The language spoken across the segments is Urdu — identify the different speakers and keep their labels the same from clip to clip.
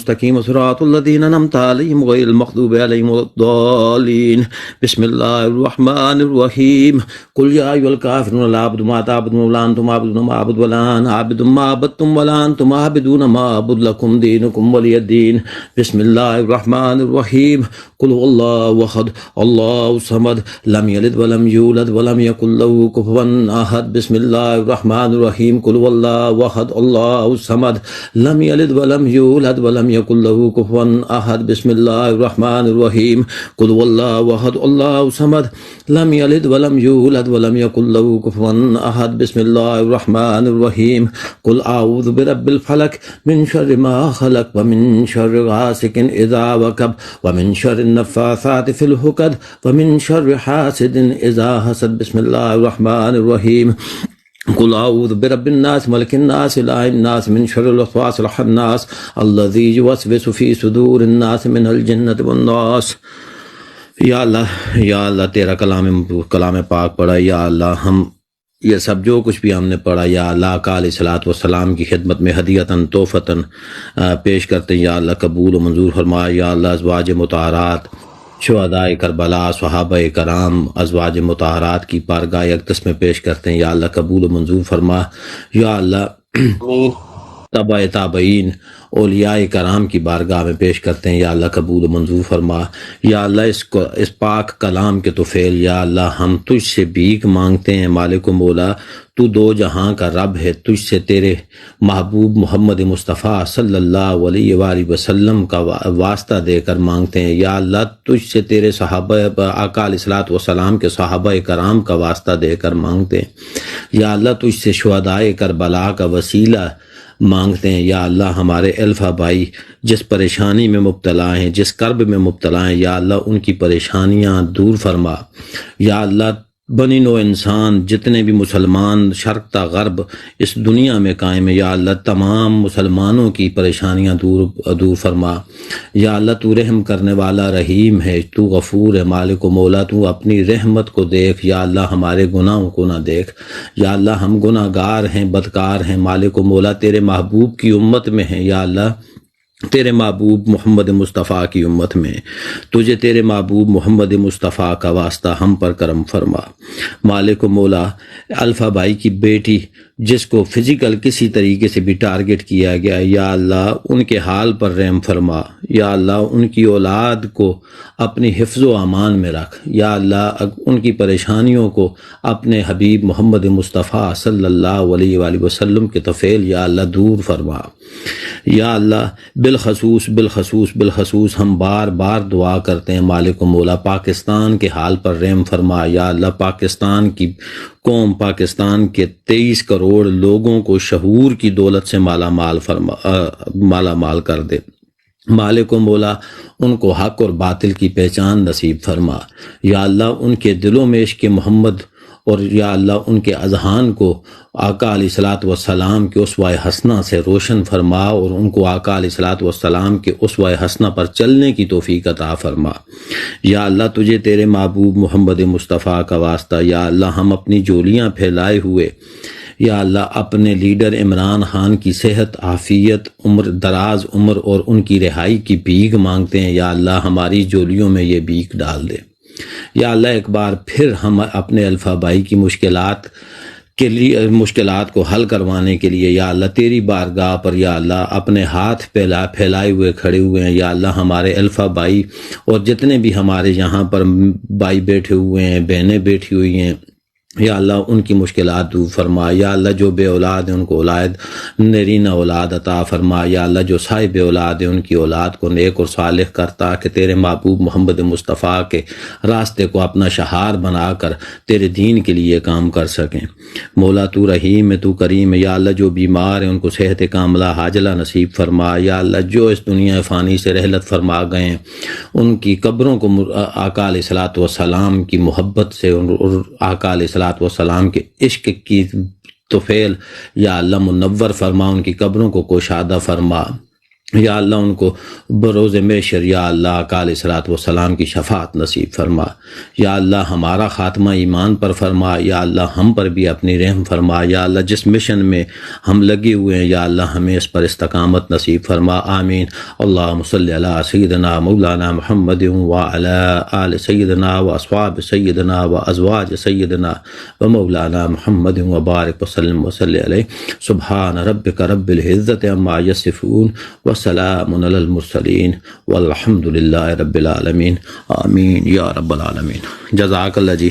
Speaker 1: مستقيم صراط الذين أنعمت عليهم غير المغضوب عليهم ولا الضالين. بسم الله الرحمن الرحيم. قل يا أيها الكافرون لا أعبد ما تعبدون ولا أنتم عابدون ما أعبد ولا أنا عابد ما عبدتم ولا أنتم عابدون ما أعبد لكم دينكم ولي الدين. بسم الله الرحمن الرحيم. قل هو الله أحد الله الصمد لم يلد ولم يولد ولم يكن له كفوا أحد. بسم الله الرحمن الرحيم. قل هو الله أحد الله الصمد لم يلد ولم يولد ولم يكن له كفوا أحد. بسم الله الرحمن الرحيم. قل هو الله أحد الله الصمد لم يلد ولم يولد ولم يكن له كفوا أحد. بسم الله الرحمن الرحيم. قل أعوذ برب الفلق من شر ما خلق ومن شر غاسق إذا وقب ومن شر النفاثات في العقد ومن شر حاسد إذا حسد. بسم الله الرحمن الرحيم. قل أعوذ برب الناس ملك الناس إله الناس من شر الوسواس الخناس الذي يوسوس في صدور الناس من الجنة والناس. یا اللہ تیرا کلام پاک پڑھا. یا اللہ ہم یہ سب جو کچھ بھی ہم نے پڑھا یا اللہ آقا علیہ الصلوۃ والسلام کی خدمت میں ہدیتاً تحفتاً پیش کرتے ہیں. یا اللہ قبول و منظور فرما. یا اللہ ازواج مطہرات شہدائے کربلا صحابہ کرام ازواج مطہرات کی بارگاہ اقدس میں پیش کرتے ہیں. یا اللہ قبول و منظور فرما. یا اللہ تبع تابعین اولیاء کرام کی بارگاہ میں پیش کرتے ہیں. یا اللہ قبول و منظور فرما. یا اللہ اس پاک کلام کے توفیل یا اللہ ہم تجھ سے بھیک مانگتے ہیں. مالک و مولا تو دو جہاں کا رب ہے. تجھ سے تیرے محبوب محمد مصطفیٰ صلی اللہ علیہ وآلہ وسلم کا واسطہ دے کر مانگتے ہیں. یا اللہ تجھ سے تیرے صحابہ آقا علیہ الصلوۃ والسلام کے صحابہ کرام کا واسطہ دے کر مانگتے ہیں. یا اللہ تجھ سے شہدائے کربلا کا وسیلہ مانگتے ہیں. یا اللہ ہمارے الفا بھائی جس پریشانی میں مبتلا ہیں جس کرب میں مبتلا ہیں یا اللہ ان کی پریشانیاں دور فرما. یا اللہ بنی نو انسان جتنے بھی مسلمان شرق تا غرب اس دنیا میں قائم ہے یا اللہ تمام مسلمانوں کی پریشانیاں دور فرما. یا اللہ تو رحم کرنے والا رحیم ہے. تو غفور ہے. مالک و مولا تو اپنی رحمت کو دیکھ. یا اللہ ہمارے گناہوں کو نہ دیکھ. یا اللہ ہم گناہ گار ہیں بدکار ہیں. مالک و مولا تیرے محبوب کی امت میں ہیں. یا اللہ تیرے محبوب محمد مصطفیٰ کی امت میں تجھے تیرے محبوب محمد مصطفیٰ کا واسطہ ہم پر کرم فرما. مالک و مولا الفا بھائی کی بیٹی جس کو فزیکل کسی طریقے سے بھی ٹارگٹ کیا گیا یا اللہ ان کے حال پر رحم فرما. یا اللہ ان کی اولاد کو اپنی حفظ و امان میں رکھ. یا اللہ ان کی پریشانیوں کو اپنے حبیب محمد مصطفیٰ صلی اللہ علیہ وآلہ وسلم کے طفیل یا اللہ دور فرما. یا اللہ بالخصوص ہم بار بار دعا کرتے ہیں مالک و مولا پاکستان کے حال پر رحم فرما. یا اللہ پاکستان کی قوم پاکستان کے 23 کروڑ لوگوں کو شعور کی دولت سے مالا مال کر دے. مالک و مولا ان کو حق اور باطل کی پہچان نصیب فرما. یا اللہ ان کے دلوں میں عشق محمد اور یا اللہ ان کے اذہان کو آقا علیہ الصلوۃ والسلام کے اسوہ حسنہ سے روشن فرما اور ان کو آقا علیہ الصلوۃ والسلام کے اسوہ حسنہ پر چلنے کی توفیق عطا فرما. یا اللہ تجھے تیرے محبوب محمد مصطفیٰ کا واسطہ یا اللہ ہم اپنی جولیاں پھیلائے ہوئے یا اللہ اپنے لیڈر عمران خان کی صحت عافیت دراز عمر اور ان کی رہائی کی بھیک مانگتے ہیں. یا اللہ ہماری جولیوں میں یہ بھیک ڈال دے. یا اللہ ایک بار پھر ہم اپنے الفا بھائی کی مشکلات کو حل کروانے کے لیے یا اللہ تیری بارگاہ پر یا اللہ اپنے ہاتھ پھیلائے ہوئے کھڑے ہوئے ہیں. یا اللہ ہمارے الفا بھائی اور جتنے بھی ہمارے یہاں پر بھائی بیٹھے ہوئے ہیں بہنیں بیٹھی ہوئی ہیں یا اللہ ان کی مشکلات دور فرما. یا اللہ جو بے اولاد ہیں ان کو اولاد نرینہ اولاد عطا فرما. یا اللہ جو صاحب اولاد ہیں ان کی اولاد کو نیک اور صالح کرتا کہ تیرے محبوب محمد مصطفیٰ کے راستے کو اپنا شہار بنا کر تیرے دین کے لیے کام کر سکیں. مولا تو رحیم ہے تو کریم ہے. یا اللہ جو بیمار ہیں ان کو صحت کاملہ عاجلہ نصیب فرما. یا اللہ جو اس دنیا فانی سے رحلت فرما گئے ہیں ان کی قبروں کو آقا علیہ الصلوۃ والسلام کی محبت سے اور آقا علیہ والسلام کے عشق کی توفیل یا اللہ منور فرما. ان کی قبروں کو کوشادہ فرما. یا اللہ ان کو بروز محشر یا اللہ آقا علیہ الصلوۃ والسلام کی شفاعت نصیب فرما، یا اللہ ہمارا خاتمہ ایمان پر فرما، یا اللہ ہم پر بھی اپنی رحم فرما، یا اللہ جس مشن میں ہم لگے ہوئے ہیں یا اللہ ہمیں اس پر استقامت نصیب فرما، آمین۔ اللہم صلی علی سیدنا مولانا محمد وعلی آل سیدنا و اصحاب سیدنا و ازواج سیدنا و مولانا محمد وبارک وسلم وصلی علیہ۔ سبحان ربک رب العزت عما یصفون وسلام علی المرسلین والحمد للہ رب العالمین، آمین یا رب العالمین۔ جزاک اللہ جی۔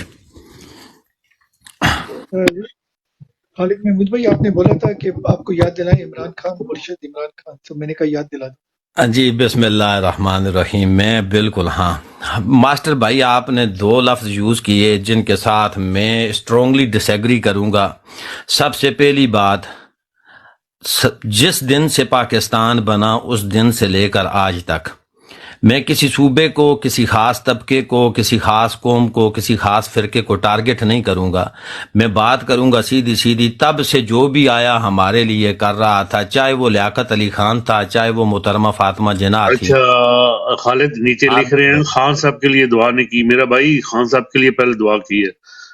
Speaker 2: خالد محمود بھائی، آپ نے بولا تھا کہ آپ کو یاد دلائیں عمران خان، مرشد عمران خان، تو میں نے کہا یاد دلا دوں۔
Speaker 1: جی بسم اللہ الرحمن الرحیم۔ میں بالکل ہاں ماسٹر بھائی، آپ نے 2 لفظ یوز کیے جن کے ساتھ میں اسٹرانگلی ڈس ایگری کروں گا۔ سب سے پہلی بات، جس دن سے پاکستان بنا اس دن سے لے کر آج تک میں کسی صوبے کو، کسی خاص طبقے کو، کسی خاص قوم کو، کسی خاص فرقے کو ٹارگٹ نہیں کروں گا۔ میں بات کروں گا سیدھی سیدھی، تب سے جو بھی آیا ہمارے لیے کر رہا تھا، چاہے وہ لیاقت علی خان تھا، چاہے وہ محترمہ فاطمہ جناح تھی۔
Speaker 3: اچھا خالد نیچے لکھ رہے ہیں خان صاحب کے لیے دعا نہیں کی۔ میرا بھائی خان صاحب کے لیے پہلے دعا کی ہے۔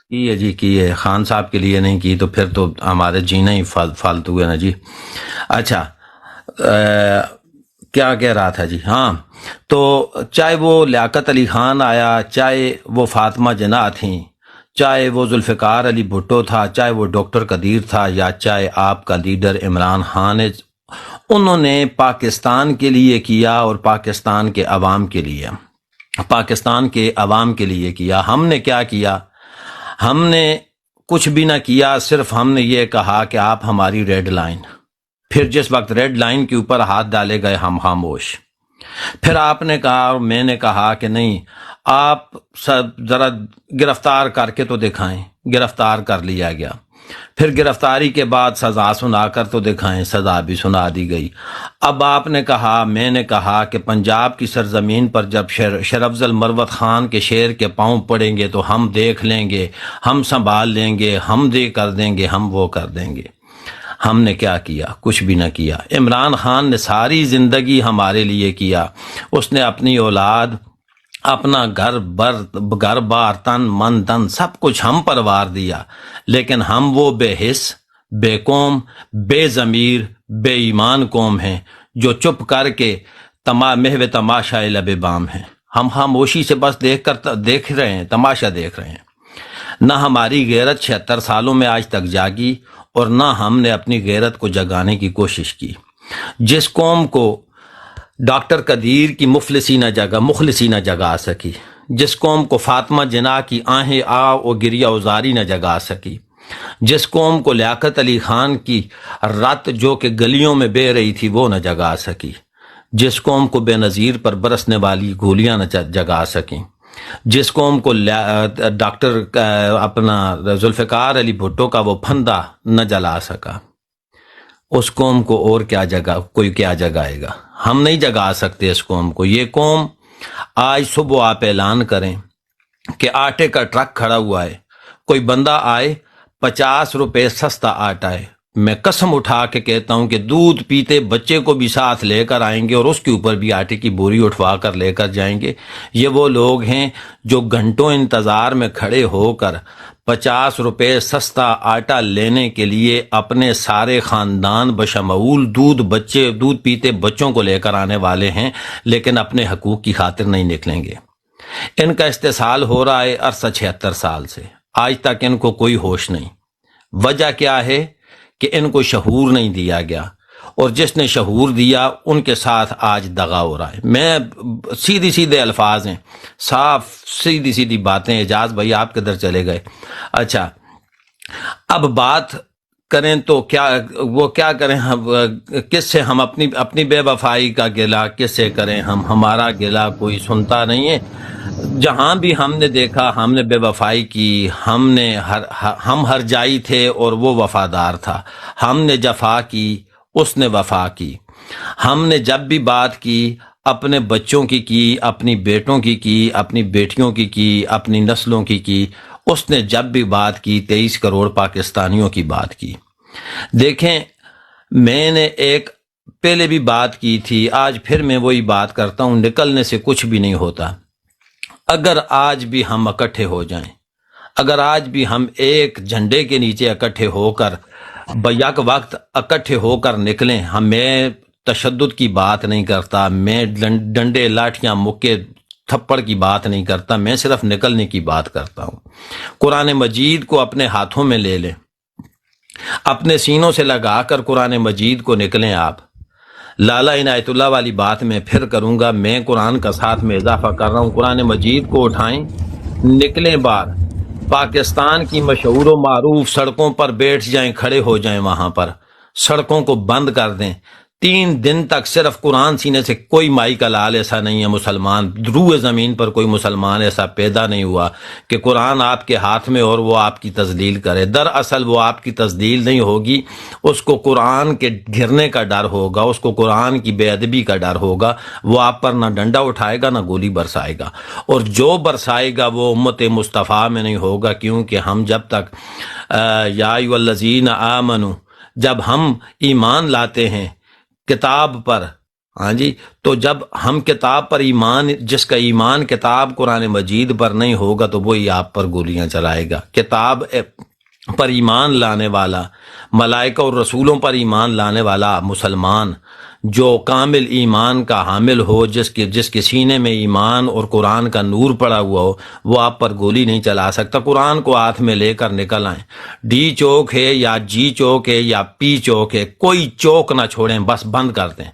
Speaker 1: کی ہے جی، کی ہے۔ خان صاحب کے لیے نہیں کی تو پھر تو ہمارے جینا ہی فالتو ہے نا جی۔ اچھا کیا کہہ رہا تھا جی؟ ہاں، تو چاہے وہ لیاقت علی خان آیا، چاہے وہ فاطمہ جناح تھیں، چاہے وہ ذوالفقار علی بھٹو تھا، چاہے وہ ڈاکٹر قدیر تھا، یا چاہے آپ کا لیڈر عمران خان ہے، انہوں نے پاکستان کے لیے کیا اور پاکستان کے عوام کے لیے، پاکستان کے عوام کے لیے کیا۔ ہم نے کیا کیا؟ ہم نے کچھ بھی نہ کیا، صرف ہم نے یہ کہا کہ آپ ہماری ریڈ لائن، پھر جس وقت ریڈ لائن کے اوپر ہاتھ ڈالے گئے ہم خاموش۔ پھر آپ نے کہا اور میں نے کہا کہ نہیں، آپ ذرا گرفتار کر کے تو دکھائیں۔ گرفتار کر لیا گیا، پھر گرفتاری کے بعد سزا سنا کر تو دکھائیں، سزا بھی سنا دی گئی۔ اب آپ نے کہا، میں نے کہا کہ پنجاب کی سرزمین پر جب شرافضل مروت خان کے شیر کے پاؤں پڑیں گے تو ہم دیکھ لیں گے، ہم سنبھال لیں گے، ہم دے کر دیں گے، ہم وہ کر دیں گے۔ ہم نے کیا کیا؟ کچھ بھی نہ کیا۔ عمران خان نے ساری زندگی ہمارے لیے کیا، اس نے اپنی اولاد، اپنا گھر بار، تن من دن سب کچھ ہم پر وار دیا، لیکن ہم وہ بے حس، بے قوم، بے ضمیر، بے ایمان قوم ہیں جو چپ کر کے محو تماشا لب بام ہیں۔ ہم خاموشی سے بس دیکھ رہے ہیں، تماشا دیکھ رہے ہیں۔ نہ ہماری غیرت 76 سالوں میں آج تک جاگی، اور نہ ہم نے اپنی غیرت کو جگانے کی کوشش کی۔ جس قوم کو ڈاکٹر قدیر کی مخلصی نہ جگا سکی، جس قوم کو فاطمہ جناح کی آہیں اور گریہ ازاری نہ جگا سکی، جس قوم کو لیاقت علی خان کی رت جو کہ گلیوں میں بہہ رہی تھی وہ نہ جگا سکی، جس قوم کو بے نظیر پر برسنے والی گولیاں نہ جگا سکیں، جس قوم کو ڈاکٹر اپنا ذوالفقار علی بھٹو کا وہ پھندا نہ جلا سکا، اس قوم کو اور کوئی کیا جگائے گا؟ ہم نہیں جگا سکتے اس قوم کو۔ یہ قوم آج صبح آپ اعلان کریں کہ آٹے کا ٹرک کھڑا ہوا ہے، کوئی بندہ آئے 50 روپے سستا آٹا ہے، میں قسم اٹھا کے کہتا ہوں کہ دودھ پیتے بچے کو بھی ساتھ لے کر آئیں گے اور اس کے اوپر بھی آٹے کی بوری اٹھوا کر لے کر جائیں گے۔ یہ وہ لوگ ہیں جو گھنٹوں انتظار میں کھڑے ہو کر 50 روپے سستا آٹا لینے کے لیے اپنے سارے خاندان بشمول دودھ پیتے بچوں کو لے کر آنے والے ہیں، لیکن اپنے حقوق کی خاطر نہیں نکلیں گے۔ ان کا استحصال ہو رہا ہے عرصہ 76 سال سے، آج تک ان کو کوئی ہوش نہیں۔ وجہ کیا ہے؟ کہ ان کو شعور نہیں دیا گیا، اور جس نے شعور دیا ان کے ساتھ آج دغا ہو رہا ہے۔ میں سیدھے الفاظ ہیں، صاف سیدھی باتیں۔ اعجاز بھائی آپ کدھر چلے گئے؟ اچھا، اب بات کریں تو کیا کریں؟ کس سے ہم اپنی بے وفائی کا گلہ کس سے کریں؟ ہمارا گلہ کوئی سنتا نہیں ہے۔ جہاں بھی ہم نے دیکھا ہم نے بے وفائی کی، ہم ہر جائی تھے اور وہ وفادار تھا۔ ہم نے جفا کی، اس نے وفا کی۔ ہم نے جب بھی بات کی اپنے بچوں کی، اپنی بیٹوں کی، اپنی بیٹیوں کی، اپنی نسلوں کی، اس نے جب بھی بات کی 23 کروڑ پاکستانیوں کی بات کی۔ دیکھیں، میں نے ایک پہلے بھی بات کی تھی، آج پھر میں وہی بات کرتا ہوں، نکلنے سے کچھ بھی نہیں ہوتا۔ اگر آج بھی ہم اکٹھے ہو جائیں، اگر آج بھی ہم ایک جھنڈے کے نیچے اکٹھے ہو کر بیک وقت اکٹھے ہو کر نکلیں، میں تشدد کی بات نہیں کرتا، میں ڈنڈے لاٹھیاں مکے تھپڑ کی بات نہیں کرتا، میں صرف نکلنے کی بات کرتا ہوں۔ قرآن مجید کو اپنے ہاتھوں میں لے لیں، اپنے سینوں سے لگا کر قرآن مجید کو نکلیں آپ۔ لالا عنایت اللہ والی بات میں پھر کروں گا، میں قرآن کا ساتھ میں اضافہ کر رہا ہوں۔ قرآن مجید کو اٹھائیں، نکلیں باہر، پاکستان کی مشہور و معروف سڑکوں پر بیٹھ جائیں، کھڑے ہو جائیں، وہاں پر سڑکوں کو بند کر دیں۔ 3 دن تک صرف قرآن سینے سے کوئی مائی کا لال ایسا نہیں ہے مسلمان، روئے زمین پر کوئی مسلمان ایسا پیدا نہیں ہوا کہ قرآن آپ کے ہاتھ میں اور وہ آپ کی تذلیل کرے۔ دراصل وہ آپ کی تذلیل نہیں ہوگی، اس کو قرآن کے گرنے کا ڈر ہوگا، اس کو قرآن کی بے ادبی کا ڈر ہوگا، وہ آپ پر نہ ڈنڈا اٹھائے گا نہ گولی برسائے گا، اور جو برسائے گا وہ امت مصطفیٰ میں نہیں ہوگا، کیونکہ ہم جب تک یا ایھا الذین آمنوا، جب ہم ایمان لاتے ہیں کتاب پر، ہاں جی، تو جب ہم کتاب پر ایمان، جس کا ایمان کتاب قرآن مجید پر نہیں ہوگا تو وہی آپ پر گولیاں چلائے گا۔ کتاب پر ایمان لانے والا، ملائکہ اور رسولوں پر ایمان لانے والا مسلمان جو کامل ایمان کا حامل ہو، جس کے سینے میں ایمان اور قرآن کا نور پڑا ہوا ہو، وہ آپ پر گولی نہیں چلا سکتا۔ قرآن کو ہاتھ میں لے کر نکل آئیں، ڈی چوک ہے یا جی چوک ہے یا پی چوک ہے، کوئی چوک نہ چھوڑیں، بس بند کر دیں،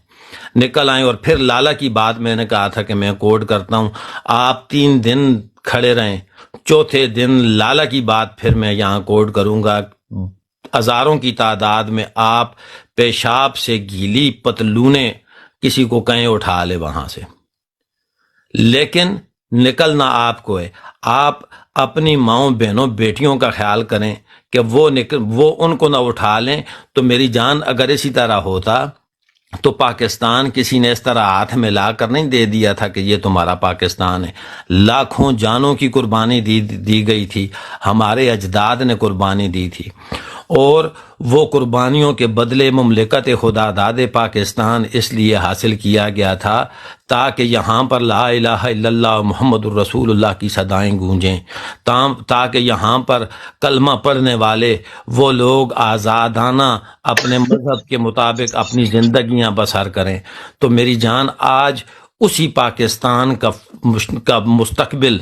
Speaker 1: نکل آئیں۔ اور پھر لالا کی بات میں نے کہا تھا کہ میں کوٹ کرتا ہوں، آپ 3 دن کھڑے رہیں، چوتھے دن لالا کی بات پھر میں یہاں کوٹ کروں گا، ہزاروں کی تعداد میں آپ پیشاب سے گیلی پتلونیں کسی کو کہیں اٹھا لے وہاں سے، لیکن نکلنا آپ کو ہے۔ آپ اپنی ماؤں بہنوں بیٹیوں کا خیال کریں کہ وہ ان کو نہ اٹھا لیں۔ تو میری جان، اگر اسی طرح ہوتا تو پاکستان کسی نے اس طرح ہاتھ میں لا کر نہیں دے دیا تھا کہ یہ تمہارا پاکستان ہے۔ لاکھوں جانوں کی قربانی دی گئی تھی، ہمارے اجداد نے قربانی دی تھی، اور وہ قربانیوں کے بدلے مملکت خدا داد پاکستان اس لیے حاصل کیا گیا تھا تاکہ یہاں پر لا الہ الا اللہ محمد الرسول اللہ کی صدائیں گونجیں، تاکہ یہاں پر کلمہ پڑھنے والے وہ لوگ آزادانہ اپنے مذہب کے مطابق اپنی زندگیاں بسر کریں۔ تو میری جان، آج اسی پاکستان کا مستقبل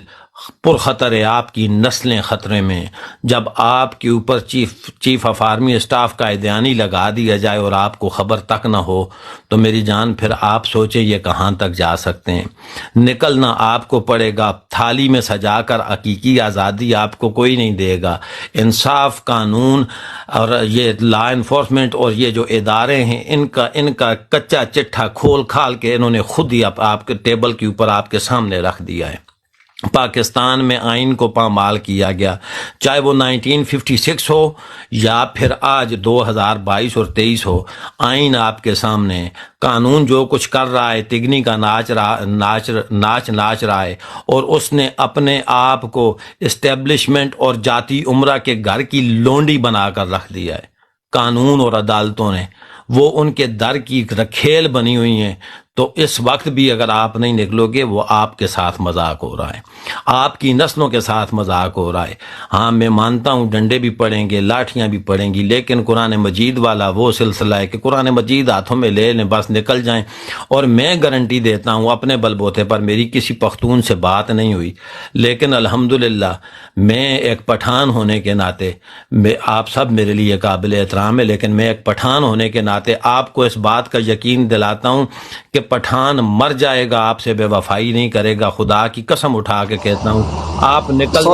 Speaker 1: پرخطر ہے، آپ کی نسلیں خطرے میں۔ جب آپ کے اوپر چیف آف آرمی اسٹاف کا قائدانی لگا دیا جائے اور آپ کو خبر تک نہ ہو، تو میری جان پھر آپ سوچیں یہ کہاں تک جا سکتے ہیں۔ نکلنا آپ کو پڑے گا، تھالی میں سجا کر حقیقی آزادی آپ کو کوئی نہیں دے گا۔ انصاف، قانون اور یہ لا انفورسمنٹ اور یہ جو ادارے ہیں، ان کا کچا چٹھا کھول کھال کے انہوں نے خود ہی آپ کے ٹیبل کے اوپر آپ کے سامنے رکھ دیا ہے۔ پاکستان میں آئین کو پامال کیا گیا، چاہے وہ 1956 ہو یا پھر آج 2022 اور 23 ہو، آئین آپ کے سامنے، قانون جو کچھ کر رہا ہے تگنی کا ناچ رہا ہے، اور اس نے اپنے آپ کو اسٹیبلشمنٹ اور جاتی عمرہ کے گھر کی لونڈی بنا کر رکھ دیا ہے۔ قانون اور عدالتوں نے وہ ان کے در کی رکھیل بنی ہوئی ہیں۔ تو اس وقت بھی اگر آپ نہیں نکلو گے، وہ آپ کے ساتھ مذاق ہو رہا ہے، آپ کی نسلوں کے ساتھ مذاق ہو رہا ہے۔ ہاں میں مانتا ہوں ڈنڈے بھی پڑیں گے، لاٹھیاں بھی پڑیں گی، لیکن قرآن مجید والا وہ سلسلہ ہے کہ قرآن مجید ہاتھوں میں لے لیں، بس نکل جائیں۔ اور میں گارنٹی دیتا ہوں اپنے بل بوتے پر، میری کسی پختون سے بات نہیں ہوئی، لیکن الحمدللہ میں ایک پٹھان ہونے کے ناطے، آپ سب میرے لیے قابل احترام ہے، لیکن میں ایک پٹھان ہونے کے ناطے آپ کو اس بات کا یقین دلاتا ہوں کہ پٹھان مر جائے گا، آپ سے بے وفائی نہیں کرے گا۔ خدا کی قسم اٹھا کے کہتا ہوں، آپ نکل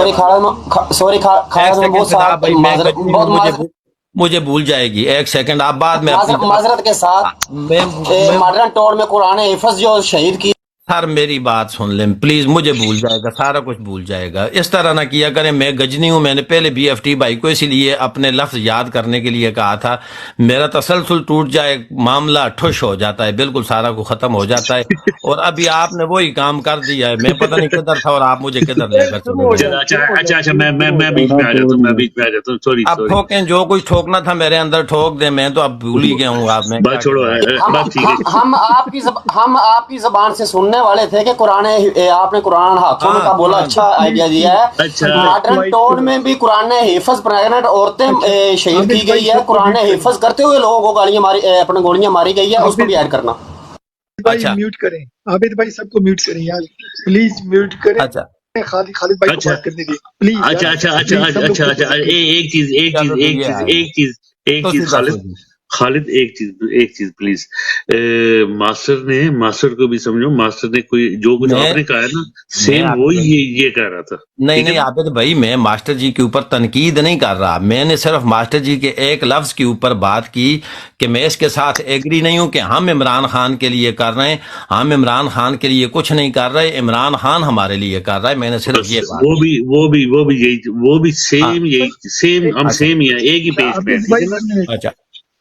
Speaker 1: مجھے بھول جائے گی، ایک سیکنڈ آپ بعد میں
Speaker 4: معذرت کے ساتھ ماڈرن ٹور میں قرآن حفظ جو شہید کی
Speaker 1: سر میری بات سن لیں پلیز، مجھے بھول جائے گا، سارا کچھ بھول جائے گا، اس طرح نہ کیا کریں، میں گجنی ہوں، میں نے پہلے بی ایف ٹی بھائی کو اسی لیے اپنے لفظ یاد کرنے کے لیے کہا تھا، میرا تسلسل ٹوٹ جائے، معاملہ ٹھش ہو جاتا ہے، بالکل سارا کو ختم ہو جاتا ہے، اور ابھی آپ نے وہی کام کر دیا ہے، میں پتہ نہیں کدھر تھا اور آپ مجھے کدھر لے کر
Speaker 2: شروع
Speaker 1: چلے
Speaker 2: ہو
Speaker 1: گئے۔
Speaker 2: جائے
Speaker 3: اچھا
Speaker 2: شروع ہو
Speaker 3: اچھا
Speaker 2: جائے
Speaker 3: اچھا
Speaker 2: شروع
Speaker 3: میں
Speaker 2: ہو
Speaker 3: بیچ میں آ جاتا ہوں، میں بیچ میں آ جاتا ہوں، سوری
Speaker 1: اب
Speaker 3: سوری،
Speaker 1: ٹھوکیں، جو کچھ ٹھوکنا تھا میرے اندر ٹھوک دیں، میں تو اب بھول ہی گیا ہوں، آپ میں
Speaker 3: بات
Speaker 1: کیا
Speaker 3: چھوڑو،
Speaker 1: کروں۔
Speaker 3: بات ٹھیک ہے۔
Speaker 4: ہم آپ کی زبان سے سننے والے تھے کہ آپ نے قرآن ہاتھوں میں
Speaker 1: ہاں
Speaker 4: کا بولا،
Speaker 1: قرآن،
Speaker 4: اچھا
Speaker 2: پلیز
Speaker 4: آئیڈیا دیا
Speaker 2: پلیز
Speaker 4: ہے۔
Speaker 3: اچھا
Speaker 4: ماڈرن
Speaker 2: وائٹ
Speaker 4: ٹون میں بھی قرآن نے حفظ پریگنٹ عورتیں
Speaker 2: اچھا
Speaker 4: شہید
Speaker 2: عابد
Speaker 4: کی
Speaker 2: بھائی
Speaker 4: گئی ہے،
Speaker 2: سب کو
Speaker 4: قرآن
Speaker 2: میوٹ
Speaker 4: نے
Speaker 2: کریں،
Speaker 4: حفظ کرتے ہوئے لوگوں کو اپنے گولیاں ماری گئی ہے، اس کو
Speaker 2: عابد
Speaker 4: بھی ایڈ کرنا۔
Speaker 2: بھائی
Speaker 1: اچھا
Speaker 2: میوٹ کریں، عابد بھائی سب کو میوٹ کریں یار، پلیز میوٹ کریں،
Speaker 1: اچھا
Speaker 2: خالد بھائی کو
Speaker 3: اچھا
Speaker 2: بات کرنے دیں پلیز یار،
Speaker 3: اچھا اچھا اچھا
Speaker 2: پلیز سب لوگ
Speaker 3: اچھا
Speaker 2: چپ ہو
Speaker 3: اچھا
Speaker 2: جائیں پلیز۔
Speaker 3: ایک چیز ایک چیز
Speaker 1: چلو جی،
Speaker 3: ایک
Speaker 1: یہ
Speaker 3: چیز
Speaker 1: آئے
Speaker 3: ایک چیز ایک
Speaker 1: تو
Speaker 3: چیز
Speaker 1: سیدھا
Speaker 3: خالد،
Speaker 1: سو جی۔
Speaker 3: خالد ایک چیز پلیز، ماسٹر کو بھی سمجھو، ماسٹر نے کوئی جو کچھ آپ
Speaker 1: میں
Speaker 3: نے کہا ہے نا،
Speaker 1: میں
Speaker 3: سیم
Speaker 1: عابد
Speaker 3: وہی
Speaker 1: بھائی،
Speaker 3: یہ کہہ رہا تھا،
Speaker 1: نہیں
Speaker 3: ٹھیک ہے
Speaker 1: نہیں
Speaker 3: نا؟
Speaker 1: عابد بھائی، میں ماسٹر جی کے اوپر تنقید نہیں کر رہا، میں نے صرف ماسٹر جی کے ایک لفظ کے اوپر بات کی کہ میں اس کے ساتھ ایگری نہیں ہوں کہ ہم عمران خان کے لیے کر رہے ہیں، ہم عمران خان کے لیے کچھ نہیں کر رہے، عمران خان ہمارے لیے کر رہا ہے، میں نے صرف
Speaker 3: بس
Speaker 1: یہ بات کی۔
Speaker 3: وہ بھی
Speaker 1: ہاں
Speaker 3: سیم یہی سیم، ہم
Speaker 1: اچھا
Speaker 3: سیم ہی ہیں، ایک ہی
Speaker 2: اچھا
Speaker 3: پیج پہ ہیں،
Speaker 2: عابد
Speaker 3: ٹھیک
Speaker 2: بھائی
Speaker 3: ہے نا؟
Speaker 2: 1 منٹ،
Speaker 1: اچھا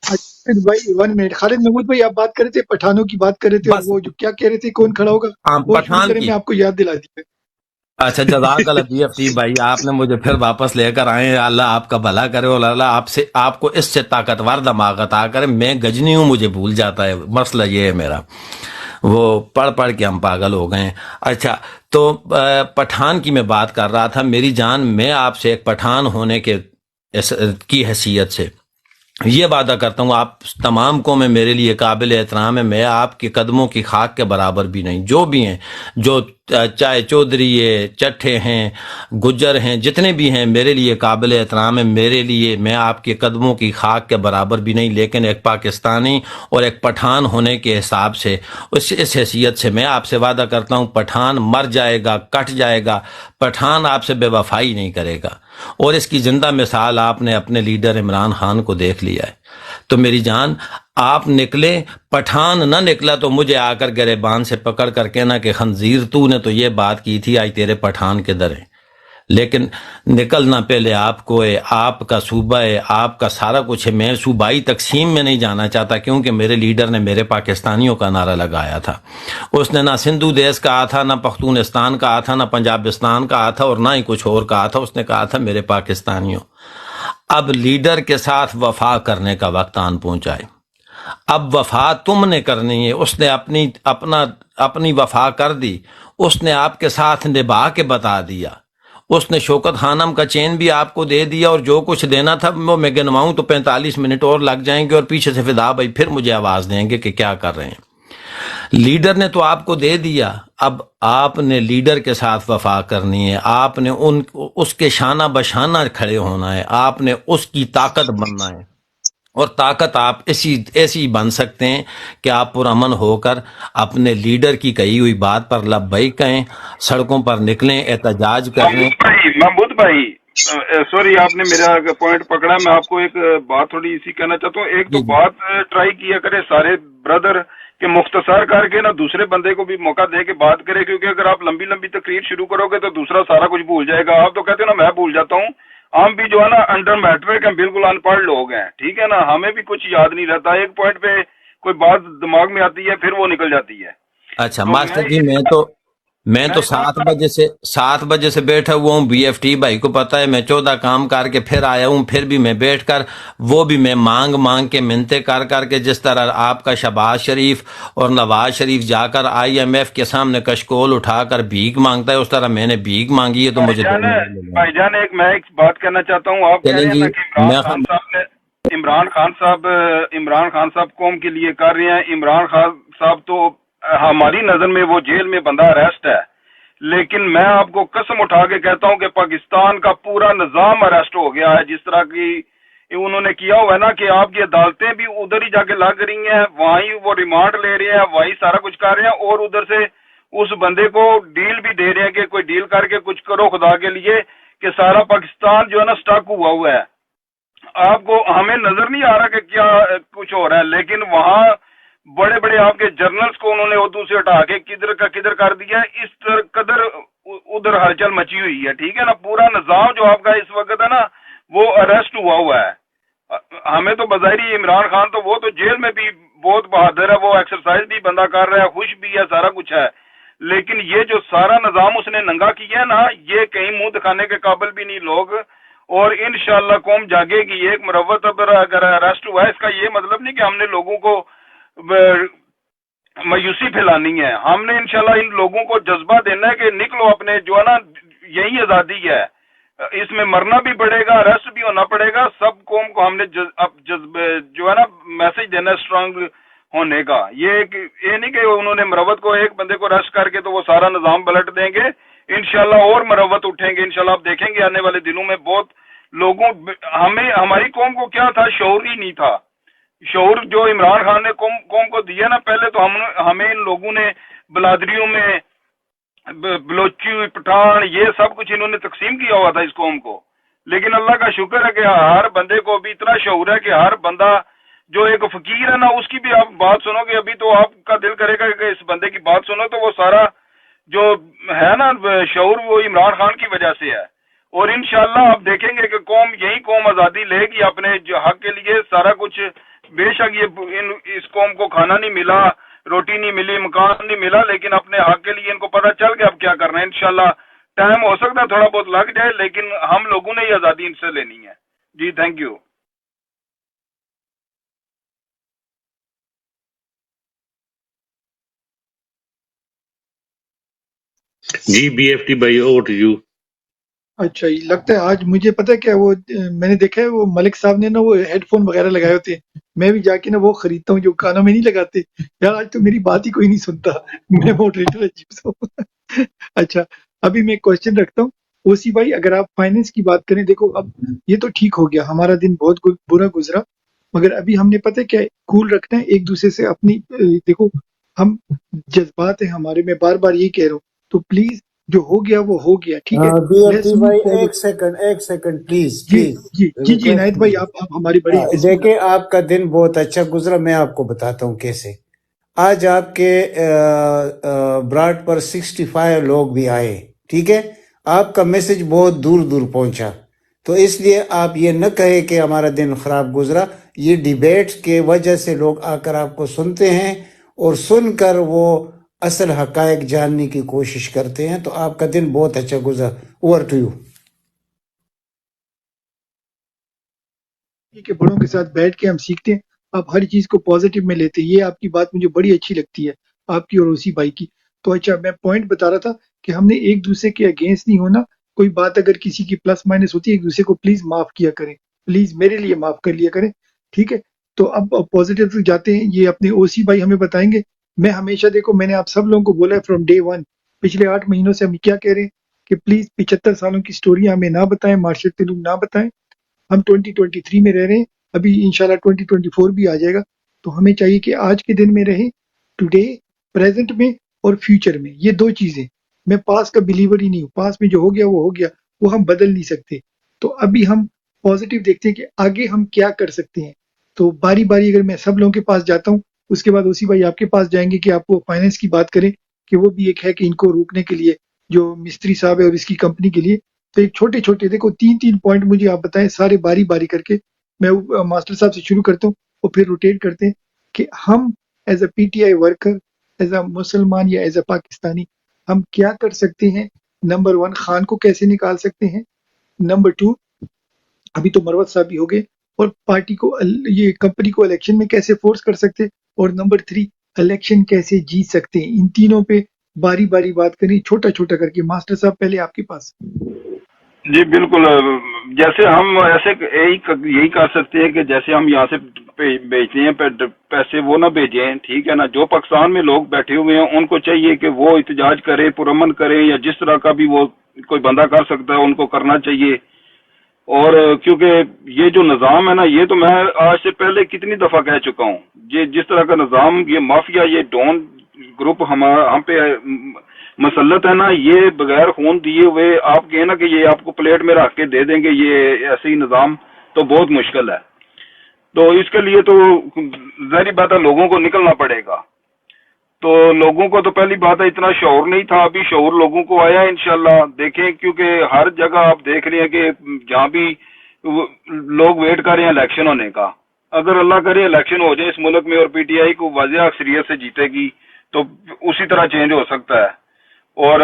Speaker 2: عابد بھائی 1 منٹ، خالد محمود بھائی آپ بات کر رہے تھے، پٹھانوں کی بات کر رہے تھے، اور
Speaker 1: بس،
Speaker 2: وہ جو کیا کہہ رہے تھے، کون کھڑا ہوگا
Speaker 1: ہاں
Speaker 2: وہ شروع
Speaker 1: پٹھان
Speaker 2: کریں،
Speaker 1: کی،
Speaker 2: میں آپ کو یاد دلا دی۔
Speaker 1: اچھا جزاک اللہ بی ایف ٹی بھائی، آپ نے مجھے پھر واپس لے کر آئے ہیں، اللہ آپ کا بھلا کرے، اور اللہ آپ کو اس سے طاقتور دماغ عطا کرے، میں گجنی ہوں، مجھے بھول جاتا ہے، مسئلہ یہ ہے میرا، وہ پڑھ کے ہم پاگل ہو گئے ہیں۔ اچھا تو پٹھان کی میں بات کر رہا تھا، میری جان، میں آپ سے ایک پٹھان ہونے کی حیثیت سے یہ وعدہ کرتا ہوں، آپ تمام کو میں میرے لیے قابل احترام ہے، میں آپ کے قدموں کی خاک کے برابر بھی نہیں، جو بھی ہیں، جو چاہے چودھری ہے، چٹھے ہیں، گجر ہیں، جتنے بھی ہیں، میرے لیے قابل احترام ہے، میرے لیے میں آپ کے قدموں کی خاک کے برابر بھی نہیں، لیکن ایک پاکستانی اور ایک پٹھان ہونے کے حساب سے اس حیثیت سے میں آپ سے وعدہ کرتا ہوں، پٹھان مر جائے گا، کٹ جائے گا، پٹھان آپ سے بے وفائی نہیں کرے گا، اور اس کی زندہ مثال آپ نے اپنے لیڈر عمران خان کو دیکھ لیا ہے۔ تو میری جان، آپ نکلے، پٹھان نہ نکلا تو مجھے آ کر گریبان سے پکڑ کر کہنا کہ خنزیر تو نے تو یہ بات کی تھی، آج تیرے پٹھان کے در ہیں، لیکن نکلنا پہلے آپ کو ہے، آپ کا صوبہ ہے، آپ کا سارا کچھ ہے، میں صوبائی تقسیم میں نہیں جانا چاہتا، کیونکہ میرے لیڈر نے میرے پاکستانیوں کا نعرہ لگایا تھا، اس نے نہ سندھو دیس کہا تھا، نہ پختونستان کہا تھا، نہ پنجابستان کہا تھا، اور نہ ہی کچھ اور کہا تھا، اس نے کہا تھا میرے پاکستانیوں۔ اب لیڈر کے ساتھ وفا کرنے کا وقت آن پہنچا ہے، اب وفا تم نے کرنی ہے، اس نے اپنی وفا کر دی، اس نے آپ کے ساتھ نبھا کے بتا دیا، اس نے شوکت خانم کا چین بھی آپ کو دے دیا، اور جو کچھ دینا تھا وہ میں گنواؤں تو 45 منٹ اور لگ جائیں گے، اور پیچھے سے فدا بھائی پھر مجھے آواز دیں گے کہ کیا کر رہے ہیں۔ لیڈر نے تو آپ کو دے دیا، اب آپ نے لیڈر کے ساتھ وفا کرنی ہے، آپ نے اس کے شانہ بشانہ کھڑے ہونا ہے، آپ نے اس کی طاقت بننا ہے، اور طاقت آپ ایسی بن سکتے ہیں کہ آپ پرامن ہو کر اپنے لیڈر کی کہی ہوئی بات پر لبیک کہیں، سڑکوں پر نکلیں، احتجاج کریں۔
Speaker 5: محمود بھائی سوری، آپ نے میرا پوائنٹ پکڑا، میں آپ کو ایک بات تھوڑی اسی کہنا چاہتا ہوں، ایک تو
Speaker 1: جی جی
Speaker 5: بات ٹرائی کیا کرے سارے بردر کہ مختصر کر کے نا دوسرے بندے کو بھی موقع دے کے بات کرے، کیونکہ اگر آپ لمبی لمبی تقریر شروع کرو گے تو دوسرا سارا کچھ بھول جائے گا۔ آپ تو کہتے ہیں نا میں بھول جاتا ہوں، ہم بھی جو ہے نا انڈر میٹرک ہیں، بالکل ان پڑھ لوگ ہیں، ٹھیک ہے نا، ہمیں بھی کچھ یاد نہیں رہتا، ایک پوائنٹ پہ کوئی بات دماغ میں آتی ہے پھر وہ نکل جاتی ہے۔
Speaker 1: اچھا
Speaker 5: تو
Speaker 1: ماسٹر جی، میں تو 7 بجے سے بیٹھا ہوا ہوں، بی ایف ٹی بھائی کو پتا ہے، میں 14 کام کر کے پھر آیا ہوں، پھر بھی میں بیٹھ کر وہ بھی میں مانگ کے منتیں کر کے، جس طرح آپ کا شہباز شریف اور نواز شریف جا کر IMF کے سامنے کشکول اٹھا کر بھیک مانگتا ہے، اس طرح میں نے بھیک مانگی ہے، تو مجھے
Speaker 5: بھائی جان میں ایک بات کہنا چاہتا ہوں، آپ کہہ
Speaker 1: چلیں
Speaker 5: رہے ہیں
Speaker 1: جی،
Speaker 5: نا کہ عمران خان صاحب قوم کے لیے کر رہے ہیں، عمران خان صاحب تو ہماری نظر میں وہ جیل میں بندہ اریسٹ ہے، لیکن میں آپ کو قسم اٹھا کے کہتا ہوں کہ پاکستان کا پورا نظام اریسٹ ہو گیا ہے، جس طرح کی انہوں نے کیا ہوا ہے نا کہ آپ کی عدالتیں بھی ادھر ہی جا کے لگ رہی ہیں، وہیں وہ ریمانڈ لے رہے ہیں، وہیں سارا کچھ کر رہے ہیں، اور ادھر سے اس بندے کو ڈیل بھی دے رہے ہیں کہ کوئی ڈیل کر کے کچھ کرو خدا کے لیے، کہ سارا پاکستان جو ہے نا سٹک ہوا ہے۔ آپ کو ہمیں نظر نہیں آ رہا کہ کیا کچھ ہو رہا ہے، لیکن وہاں بڑے بڑے آپ کے جرنلز کو انہوں نے اردو سے ہٹا کے کدھر کا کدھر کر دیا ہے، اس طرح قدر ادھر ہلچل مچی ہوئی ہے، ٹھیک ہے نا. پورا نظام جو آپ کا اس وقت ہے نا وہ اریسٹ ہوا ہے. ہمیں تو بظاہری عمران خان تو وہ تو جیل میں بھی بہت بہادر ہے، وہ ایکسرسائز بھی بندہ کر رہا ہے، خوش بھی ہے، سارا کچھ ہے، لیکن یہ جو سارا نظام اس نے ننگا کیا ہے نا، یہ کہیں منہ دکھانے کے قابل بھی نہیں لوگ. اور انشاءاللہ قوم جاگے گی. ایک مروت اگر اریسٹ ہوا ہے، اس کا یہ مطلب نہیں کہ ہم نے لوگوں کو مایوسی پھیلانی ہے. ہم نے انشاءاللہ ان لوگوں کو جذبہ دینا ہے کہ نکلو اپنے، جو ہے نا یہی آزادی ہے، اس میں مرنا بھی پڑے گا، اریسٹ بھی ہونا پڑے گا. سب قوم کو ہم نے جو ہے نا میسج دینا ہے اسٹرانگ ہونے کا. یہ نہیں کہ انہوں نے مروت کو ایک بندے کو اریسٹ کر کے تو وہ سارا نظام پلٹ دیں گے. انشاءاللہ اور مروت اٹھیں گے انشاءاللہ. آپ دیکھیں گے آنے والے دنوں میں بہت لوگوں، ہماری قوم کو کیا تھا، شعور ہی نہیں تھا. شعور جو عمران خان نے قوم کو دیا نا، پہلے تو ہمیں ان لوگوں نے بلادریوں میں بلوچی پٹھان یہ سب کچھ انہوں نے تقسیم کیا ہوا تھا اس قوم کو. لیکن اللہ کا شکر ہے کہ ہر بندے کو بھی اتنا شعور ہے کہ ہر بندہ جو ایک فقیر ہے نا، اس کی بھی آپ بات سنو گے، ابھی تو آپ کا دل کرے گا کہ اس بندے کی بات سنو، تو وہ سارا جو ہے نا شعور وہ عمران خان کی وجہ سے ہے. اور انشاءاللہ آپ دیکھیں گے کہ یہی قوم آزادی لے گی اپنے جو حق کے لیے سارا کچھ. بے شک اس قوم کو کھانا نہیں ملا، روٹی نہیں ملی، مکان نہیں ملا، لیکن اپنے حق کے لیے ان کو پتہ چل گیا اب کیا کرنا ہے. انشاءاللہ ٹائم ہو سکتا ہے تھوڑا بہت لگ جائے، لیکن ہم لوگوں نے یہ آزادی ان سے لینی ہے. جی thank you.
Speaker 3: G B F T بھائی اوور ٹو یو.
Speaker 2: اچھا یہ لگتا ہے آج مجھے پتہ ہے کیا، وہ میں نے دیکھا ہے وہ ملک صاحب نے نا وہ ہیڈ فون وغیرہ لگائے ہوتے ہیں، میں بھی جا کے نا وہ خریدتا ہوں جو کانوں میں نہیں لگاتے. یار آج تو میری بات ہی کوئی نہیں سنتا، میں ماڈریٹر عجیب سا ہوں. اچھا ابھی میں کوشچن رکھتا ہوں. اوسی بھائی اگر آپ فائنینس کی بات کریں، دیکھو اب یہ تو ٹھیک ہو گیا، ہمارا دن بہت برا گزرا، مگر ابھی ہم نے پتہ ہے کیا کول رکھنا ہے ایک دوسرے سے اپنی. دیکھو ہم جذبات ہیں ہمارے، میں بار بار یہی کہہ رہا ہوں، تو پلیز جو ہو گیا وہ ہو گیا، ٹھیک ہے.
Speaker 6: بی ایف
Speaker 2: لیٹس
Speaker 6: ٹی
Speaker 2: موو
Speaker 6: بھائی
Speaker 2: فارورڈ.
Speaker 6: ایک سیکنڈ پلیز
Speaker 2: جی
Speaker 6: پلیز
Speaker 2: جی عنایت بھائی آپ ہماری بڑی بسم اللہ.
Speaker 6: دیکھیں آپ کا دن بہت اچھا گزرا. میں آپ کو بتاتا ہوں کیسے. آج آپ کے براڈ پر 65 لوگ بھی آئے، ٹھیک ہے. آپ کا میسج بہت دور دور پہنچا، تو اس لیے آپ یہ نہ کہیں کہ ہمارا دن خراب گزرا. یہ ڈیبیٹ کے وجہ سے لوگ آ کر آپ کو سنتے ہیں اور سن کر وہ اصل حقائق جاننے کی کوشش کرتے ہیں. تو آپ کا دن بہت اچھا گزرا. Over to you.
Speaker 2: کہ بڑوں کے ساتھ بیٹھ کے ہم سیکھتے ہیں، آپ ہر چیز کو پازیٹیو میں لیتے ہیں. یہ آپ کی بات مجھے بڑی اچھی لگتی ہے، آپ کی اور اسی بھائی کی. تو اچھا میں پوائنٹ بتا رہا تھا کہ ہم نے ایک دوسرے کے اگینسٹ نہیں ہونا. کوئی بات اگر کسی کی پلس مائنس ہوتی ہے، ایک دوسرے کو پلیز معاف کیا کریں، پلیز میرے لیے معاف کر لیا کریں، ٹھیک ہے. تو اب پازیٹیو سے جاتے ہیں، یہ اپنے او سی بھائی ہمیں بتائیں گے. میں ہمیشہ دیکھو میں نے آپ سب لوگوں کو بولا ہے فرام ڈے ون، پچھلے 8 مہینوں سے ہم کیا کہہ رہے ہیں کہ پلیز 75 سالوں کی سٹوریاں ہمیں نہ بتائیں، معاشرتی لوگ نہ بتائیں. ہم 2023 میں رہ رہے ہیں، ابھی انشاءاللہ 2024 بھی آ جائے گا. تو ہمیں چاہیے کہ آج کے دن میں رہیں، ٹوڈے، پریزنٹ میں اور فیوچر میں. یہ دو چیزیں، میں پاس کا بلیور ہی نہیں ہوں. پاس میں جو ہو گیا وہ ہو گیا، وہ ہم بدل نہیں سکتے. تو ابھی ہم پازیٹیو دیکھتے ہیں کہ آگے ہم کیا کر سکتے ہیں. تو باری باری اگر میں سب لوگوں کے پاس جاتا ہوں، اس کے بعد اسی بھائی آپ کے پاس جائیں گے کہ آپ کو فائنینس کی بات کریں، کہ وہ بھی ایک ہے کہ ان کو روکنے کے لیے جو مستری صاحب ہے اور اس کی کمپنی کے لیے. تو ایک چھوٹے چھوٹے دیکھو 3 پوائنٹ مجھے آپ بتائیں، سارے باری باری کر کے. میں ماسٹر صاحب سے شروع کرتا ہوں اور پھر روٹیٹ کرتے ہیں کہ ہم as a P T I worker, as a مسلمان یا ایز اے پاکستانی ہم کیا کر سکتے ہیں. نمبر 1 خان کو کیسے نکال سکتے ہیں. نمبر 2 ابھی تو مروت صاحب بھی ہو گئے، اور پارٹی کو یہ کمپنی کو الیکشن میں کیسے فورس کر سکتے. اور نمبر 3 الیکشن کیسے جیت سکتے ہیں. ان تینوں پہ باری باری بات کریں، چھوٹا چھوٹا کر کے. ماسٹر صاحب پہلے آپ کے پاس.
Speaker 5: جی بالکل. جیسے ہم ایسے یہی کر سکتے ہیں کہ جیسے ہم یہاں سے بھیجتے ہیں پیسے، وہ نہ بھیجیں، ٹھیک ہے نا. جو پاکستان میں لوگ بیٹھے ہوئے ہیں ان کو چاہیے کہ وہ احتجاج کریں، پرامن کریں، یا جس طرح کا بھی وہ کوئی بندہ کر سکتا ہے ان کو کرنا چاہیے. اور کیونکہ یہ جو نظام ہے نا، یہ تو میں آج سے پہلے کتنی دفعہ کہہ چکا ہوں، یہ جس طرح کا نظام، یہ مافیا، یہ ڈون گروپ ہم پہ مسلط ہے نا، یہ بغیر خون دیے ہوئے آپ کہیں نا کہ یہ آپ کو پلیٹ میں رکھ کے دے دیں گے، یہ ایسے ہی نظام تو بہت مشکل ہے. تو اس کے لیے تو ظاہری بات ہے لوگوں کو نکلنا پڑے گا. تو لوگوں کو تو پہلی بات ہے اتنا شعور نہیں تھا، ابھی شعور لوگوں کو آیا انشاءاللہ. دیکھیں کیونکہ ہر جگہ آپ دیکھ رہے ہیں کہ جہاں بھی لوگ ویٹ کر رہے ہیں الیکشن ہونے کا. اگر اللہ کرے الیکشن ہو جائے اس ملک میں اور پی ٹی آئی کو واضح اکثریت سے جیتے گی تو اسی طرح چینج ہو سکتا ہے. اور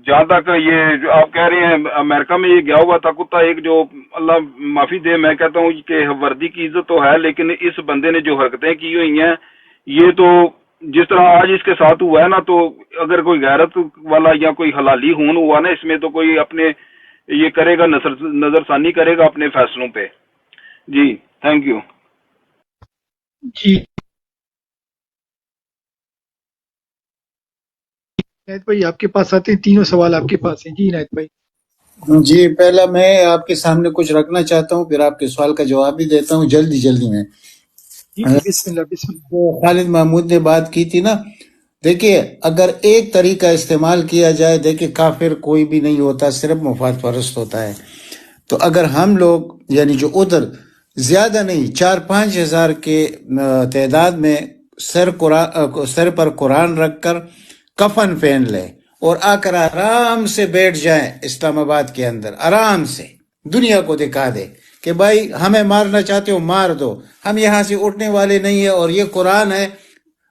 Speaker 5: جہاں تک یہ جو آپ کہہ رہے ہیں امریکہ میں یہ گیا ہوا تھا کتا ایک، جو اللہ معافی دے، میں کہتا ہوں کہ وردی کی عزت تو ہے، لیکن اس بندے نے جو حرکتیں کی ہوئی ہیں یہ تو جس طرح آج اس کے ساتھ ہوا ہے نا، تو اگر کوئی غیرت والا یا کوئی حلالی خون ہوا نا اس میں، تو کوئی اپنے یہ کرے گا، نظر ثانی کرے گا اپنے فیصلوں پہ. جی تھینک یو.
Speaker 2: جی عنایت بھائی آپ کے پاس آتے ہیں، تینوں سوال آپ کے پاس ہیں. جی عنایت بھائی.
Speaker 6: جی پہلا میں آپ کے سامنے کچھ رکھنا چاہتا ہوں، پھر آپ کے سوال کا جواب بھی دیتا ہوں جلدی میں.
Speaker 2: جی جی بسم اللہ بسم اللہ.
Speaker 6: جو خالد محمود نے بات کی تھی نا، دیکھیے اگر ایک طریقہ استعمال کیا جائے، دیکھیے کافر کوئی بھی نہیں ہوتا، صرف مفاد پرست ہوتا ہے. تو اگر ہم لوگ یعنی جو ادھر زیادہ نہیں 4-5 ہزار کے تعداد میں سر پر قرآن رکھ کر کفن پہن لے اور آ کر آرام سے بیٹھ جائیں اسلام آباد کے اندر، آرام سے دنیا کو دکھا دے کہ بھائی ہمیں مارنا چاہتے ہو مار دو، ہم یہاں سے اٹھنے والے نہیں ہیں، اور یہ قرآن ہے،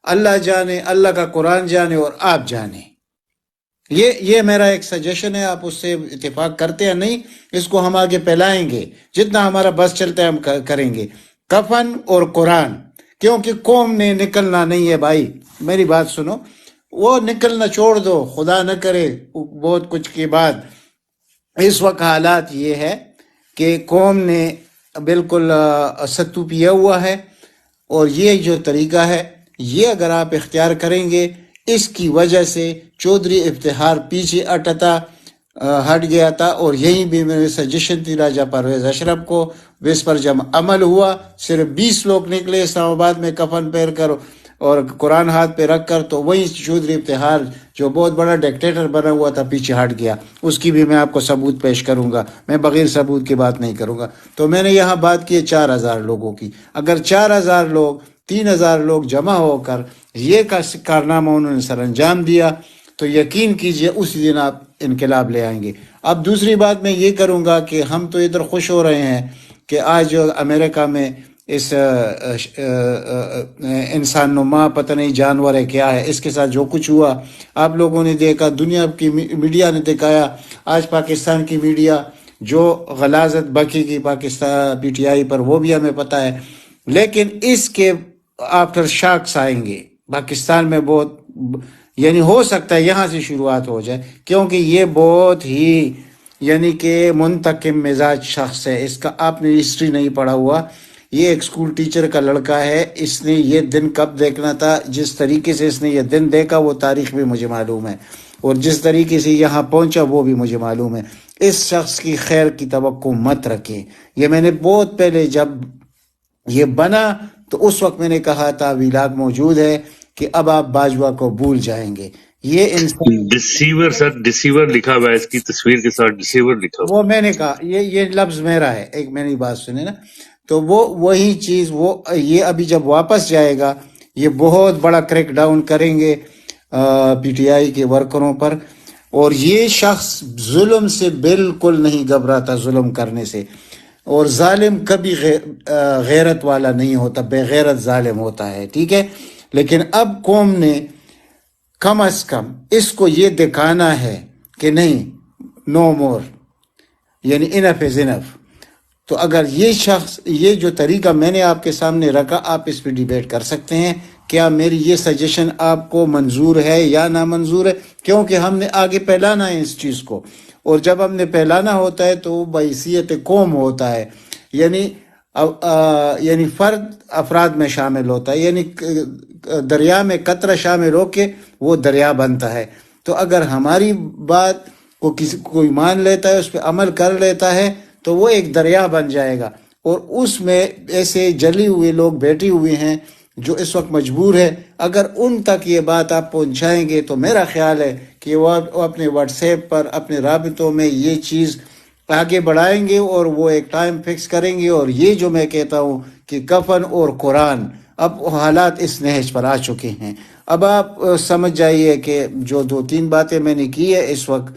Speaker 6: اللہ جانے، اللہ کا قرآن جانے اور آپ جانے. یہ میرا ایک سجیشن ہے. آپ اس سے اتفاق کرتے ہیں نہیں، اس کو ہم آگے پھیلائیں گے، جتنا ہمارا بس چلتا ہے ہم کریں گے. کفن اور قرآن، کیونکہ قوم نے نکلنا نہیں ہے. بھائی میری بات سنو، وہ نکلنا چھوڑ دو، خدا نہ کرے بہت کچھ کے بعد. اس وقت حالات یہ ہے کہ قوم نے بالکل ستو پیا ہوا ہے، اور یہ جو طریقہ ہے یہ اگر آپ اختیار کریں گے، اس کی وجہ سے چودھری افتخار پیچھے ہٹ گیا تھا. اور یہیں بھی میرے سجیشن تھی راجہ پرویز اشرف کو، اس پر جب عمل ہوا صرف 20 لوگ نکلے اسلام آباد میں کفن پہن کر اور قرآن ہاتھ پہ رکھ کر، تو وہی چودھری افتخار جو بہت بڑا ڈکٹیٹر بنا ہوا تھا پیچھے ہٹ گیا. اس کی بھی میں آپ کو ثبوت پیش کروں گا، میں بغیر ثبوت کی بات نہیں کروں گا. تو میں نے یہاں بات کی ہے 4000 لوگوں کی. اگر 4000 لوگ 3000 لوگ جمع ہو کر یہ کارنامہ انہوں نے سر انجام دیا، تو یقین کیجئے اسی دن آپ انقلاب لے آئیں گے. اب دوسری بات میں یہ کروں گا کہ ہم تو ادھر خوش ہو رہے ہیں کہ آج امریکہ میں اس انسان نما پتہ نہیں جانور ہے کیا ہے، اس کے ساتھ جو کچھ ہوا آپ لوگوں نے دیکھا، دنیا کی میڈیا نے دکھایا. آج پاکستان کی میڈیا جو غلاظت بکی کی پاکستان پی ٹی آئی پر، وہ بھی ہمیں پتہ ہے. لیکن اس کے آفٹر شاکس آئیں گے پاکستان میں. بہت یعنی ہو سکتا ہے یہاں سے شروعات ہو جائے، کیونکہ یہ بہت ہی یعنی کہ منتقم مزاج شخص ہے. اس کا آپ نے ہسٹری نہیں پڑھا ہوا، یہ ایک اسکول ٹیچر کا لڑکا ہے. اس نے یہ دن کب دیکھنا تھا، جس طریقے سے اس نے یہ دن دیکھا وہ تاریخ بھی مجھے معلوم ہے، اور جس طریقے سے یہاں پہنچا وہ بھی مجھے معلوم ہے. اس شخص کی خیر کی توقع مت رکھیں. یہ میں نے بہت پہلے جب یہ بنا تو اس وقت میں نے کہا تھا، ویلاگ موجود ہے، کہ اب آپ باجوہ کو بھول جائیں گے. یہ انسان
Speaker 3: ڈسیور سر، ڈسیور لکھا ہوا ہے، اس کی تصویر کے ساتھ ڈسیور لکھا ہوا
Speaker 6: وہ میں نے کہا یہ لفظ میرا ہے، ایک میری بات سنیں نا. تو وہ وہی چیز وہ یہ ابھی جب واپس جائے گا یہ بہت بڑا کریک ڈاؤن کریں گے پی ٹی آئی کے ورکروں پر. اور یہ شخص ظلم سے بالکل نہیں گھبراتا، ظلم کرنے سے. اور ظالم کبھی غیرت والا نہیں ہوتا، بے غیرت ظالم ہوتا ہے، ٹھیک ہے. لیکن اب قوم نے کم از کم اس کو یہ دکھانا ہے کہ نہیں، نو مور، یعنی انف از انف. تو اگر یہ شخص یہ جو طریقہ میں نے آپ کے سامنے رکھا، آپ اس پہ ڈیبیٹ کر سکتے ہیں. کیا میری یہ سجیشن آپ کو منظور ہے یا نامنظور ہے؟ کیونکہ ہم نے آگے پھیلانا ہے اس چیز کو، اور جب ہم نے پھیلانا ہوتا ہے تو بحیثیت قوم ہوتا ہے، یعنی فرد افراد میں شامل ہوتا ہے. یعنی دریا میں قطرہ شامل ہو کے وہ دریا بنتا ہے. تو اگر ہماری بات کو کوئی مان لیتا ہے، اس پہ عمل کر لیتا ہے، تو وہ ایک دریا بن جائے گا. اور اس میں ایسے جلی ہوئے لوگ بیٹھے ہوئے ہیں جو اس وقت مجبور ہے. اگر ان تک یہ بات آپ پہنچائیں گے تو میرا خیال ہے کہ وہ اپنے واٹس ایپ پر، اپنے رابطوں میں یہ چیز آگے بڑھائیں گے، اور وہ ایک ٹائم فکس کریں گے. اور یہ جو میں کہتا ہوں کہ کفن اور قرآن اب حالات اس نہج پر آ چکے ہیں. اب آپ سمجھ جائیے کہ جو 2-3 باتیں میں نے کی ہے اس وقت،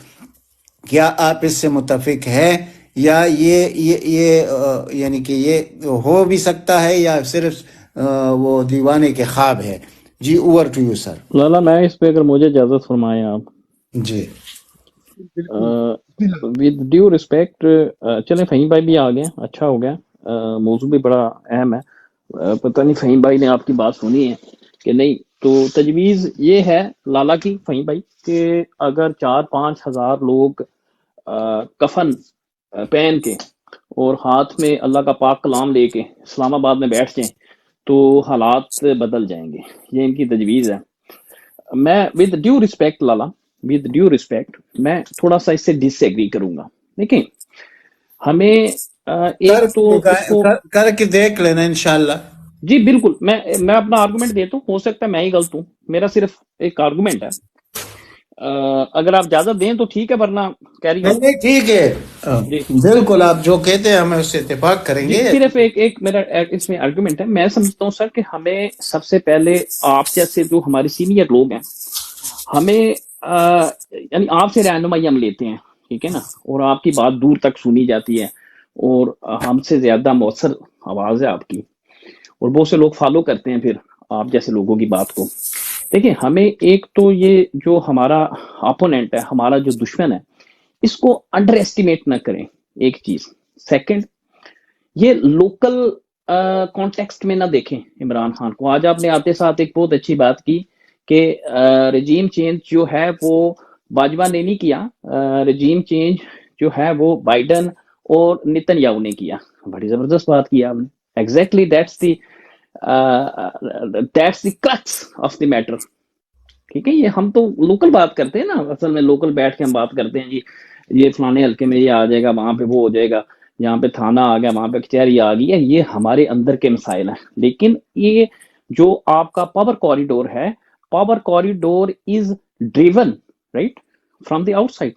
Speaker 6: کیا آپ اس سے متفق ہیں یا یہ یعنی کہ یہ ہو بھی سکتا ہے یا صرف وہ دیوانے کے خواب ہے؟ G over to you sir.
Speaker 7: لالا میں اس پہ اگر مجھے اجازت فرمائیں آپ،
Speaker 6: جی
Speaker 2: بالکل.
Speaker 7: ود ڈیو ریسپیکٹ، چلیں فہیم بھائی بھی آ گئے، اچھا ہو گیا، موضوع بھی بڑا اہم ہے. پتہ نہیں فہیم بھائی نے آپ کی بات سنی ہے کہ نہیں. تو تجویز یہ ہے لالا کی، فہیم بھائی، کہ اگر 4-5 ہزار لوگ کفن پہن کے اور ہاتھ میں اللہ کا پاک کلام لے کے اسلام آباد میں بیٹھ جائیں تو حالات بدل جائیں گے. یہ ان کی تجویز ہے. میں with due respect Lala, with due respect میں تھوڑا سا اس سے ڈس ایگری کروں گا. دیکھیں ہمیں ایک تو اس کو
Speaker 6: کر کے دیکھ لینا انشاءاللہ.
Speaker 7: جی بالکل، میں اپنا آرگومنٹ دیتا ہوں، ہو سکتا ہے میں ہی غلط ہوں، میرا صرف ایک آرگومنٹ ہے. اگر آپ اجازت دیں تو ٹھیک ہے، ورنہ کیری آن.
Speaker 6: نہیں ٹھیک ہے،
Speaker 7: جی
Speaker 6: بالکل آپ جو کہتے ہیں ہم اس سے اتفاق کریں
Speaker 7: جی
Speaker 6: گے.
Speaker 7: صرف ایک میرا اس میں آرگومنٹ ہے. میں سمجھتا ہوں سر کہ ہمیں سب سے پہلے آپ جیسے جو ہمارے سینئر لوگ ہیں، ہمیں یعنی آپ سے رہنمائی ہم لیتے ہیں، ٹھیک ہے نا، اور آپ کی بات دور تک سنی جاتی ہے اور ہم سے زیادہ مؤثر آواز ہے آپ کی، اور بہت سے لوگ فالو کرتے ہیں پھر آپ جیسے لوگوں کی بات کو. دیکھیں ہمیں ایک تو یہ جو ہمارا اپوننٹ ہے، ہمارا جو دشمن ہے، اس کو انڈر ایسٹیمیٹ نہ کریں، ایک چیز. سیکنڈ، یہ لوکل کانٹیکسٹ میں نہ دیکھیں عمران خان کو. آج آپ نے آتے ساتھ ایک بہت اچھی بات کی کہ رجیم چینج جو ہے وہ باجوہ نے نہیں کیا، رجیم چینج جو ہے وہ بائیڈن اور نتن یاہو نے کیا. بڑی زبردست بات کی آپ نے. Exactly that's the crux of the matter. ٹھیک ہے، یہ ہم تو لوکل بات کرتے ہیں نا، اصل میں لوکل بیٹھ کے ہم بات کرتے ہیں، جی یہ فلانے حلقے میں یہ آ جائے گا، وہاں پہ وہ ہو جائے گا، یہاں پہ تھانہ آ گیا، وہاں پہ کچہری آ گئی ہے. یہ ہمارے اندر کے مسائل ہیں. لیکن یہ جو آپ کا پاور کوریڈور ہے، power corridor is driven right from the out side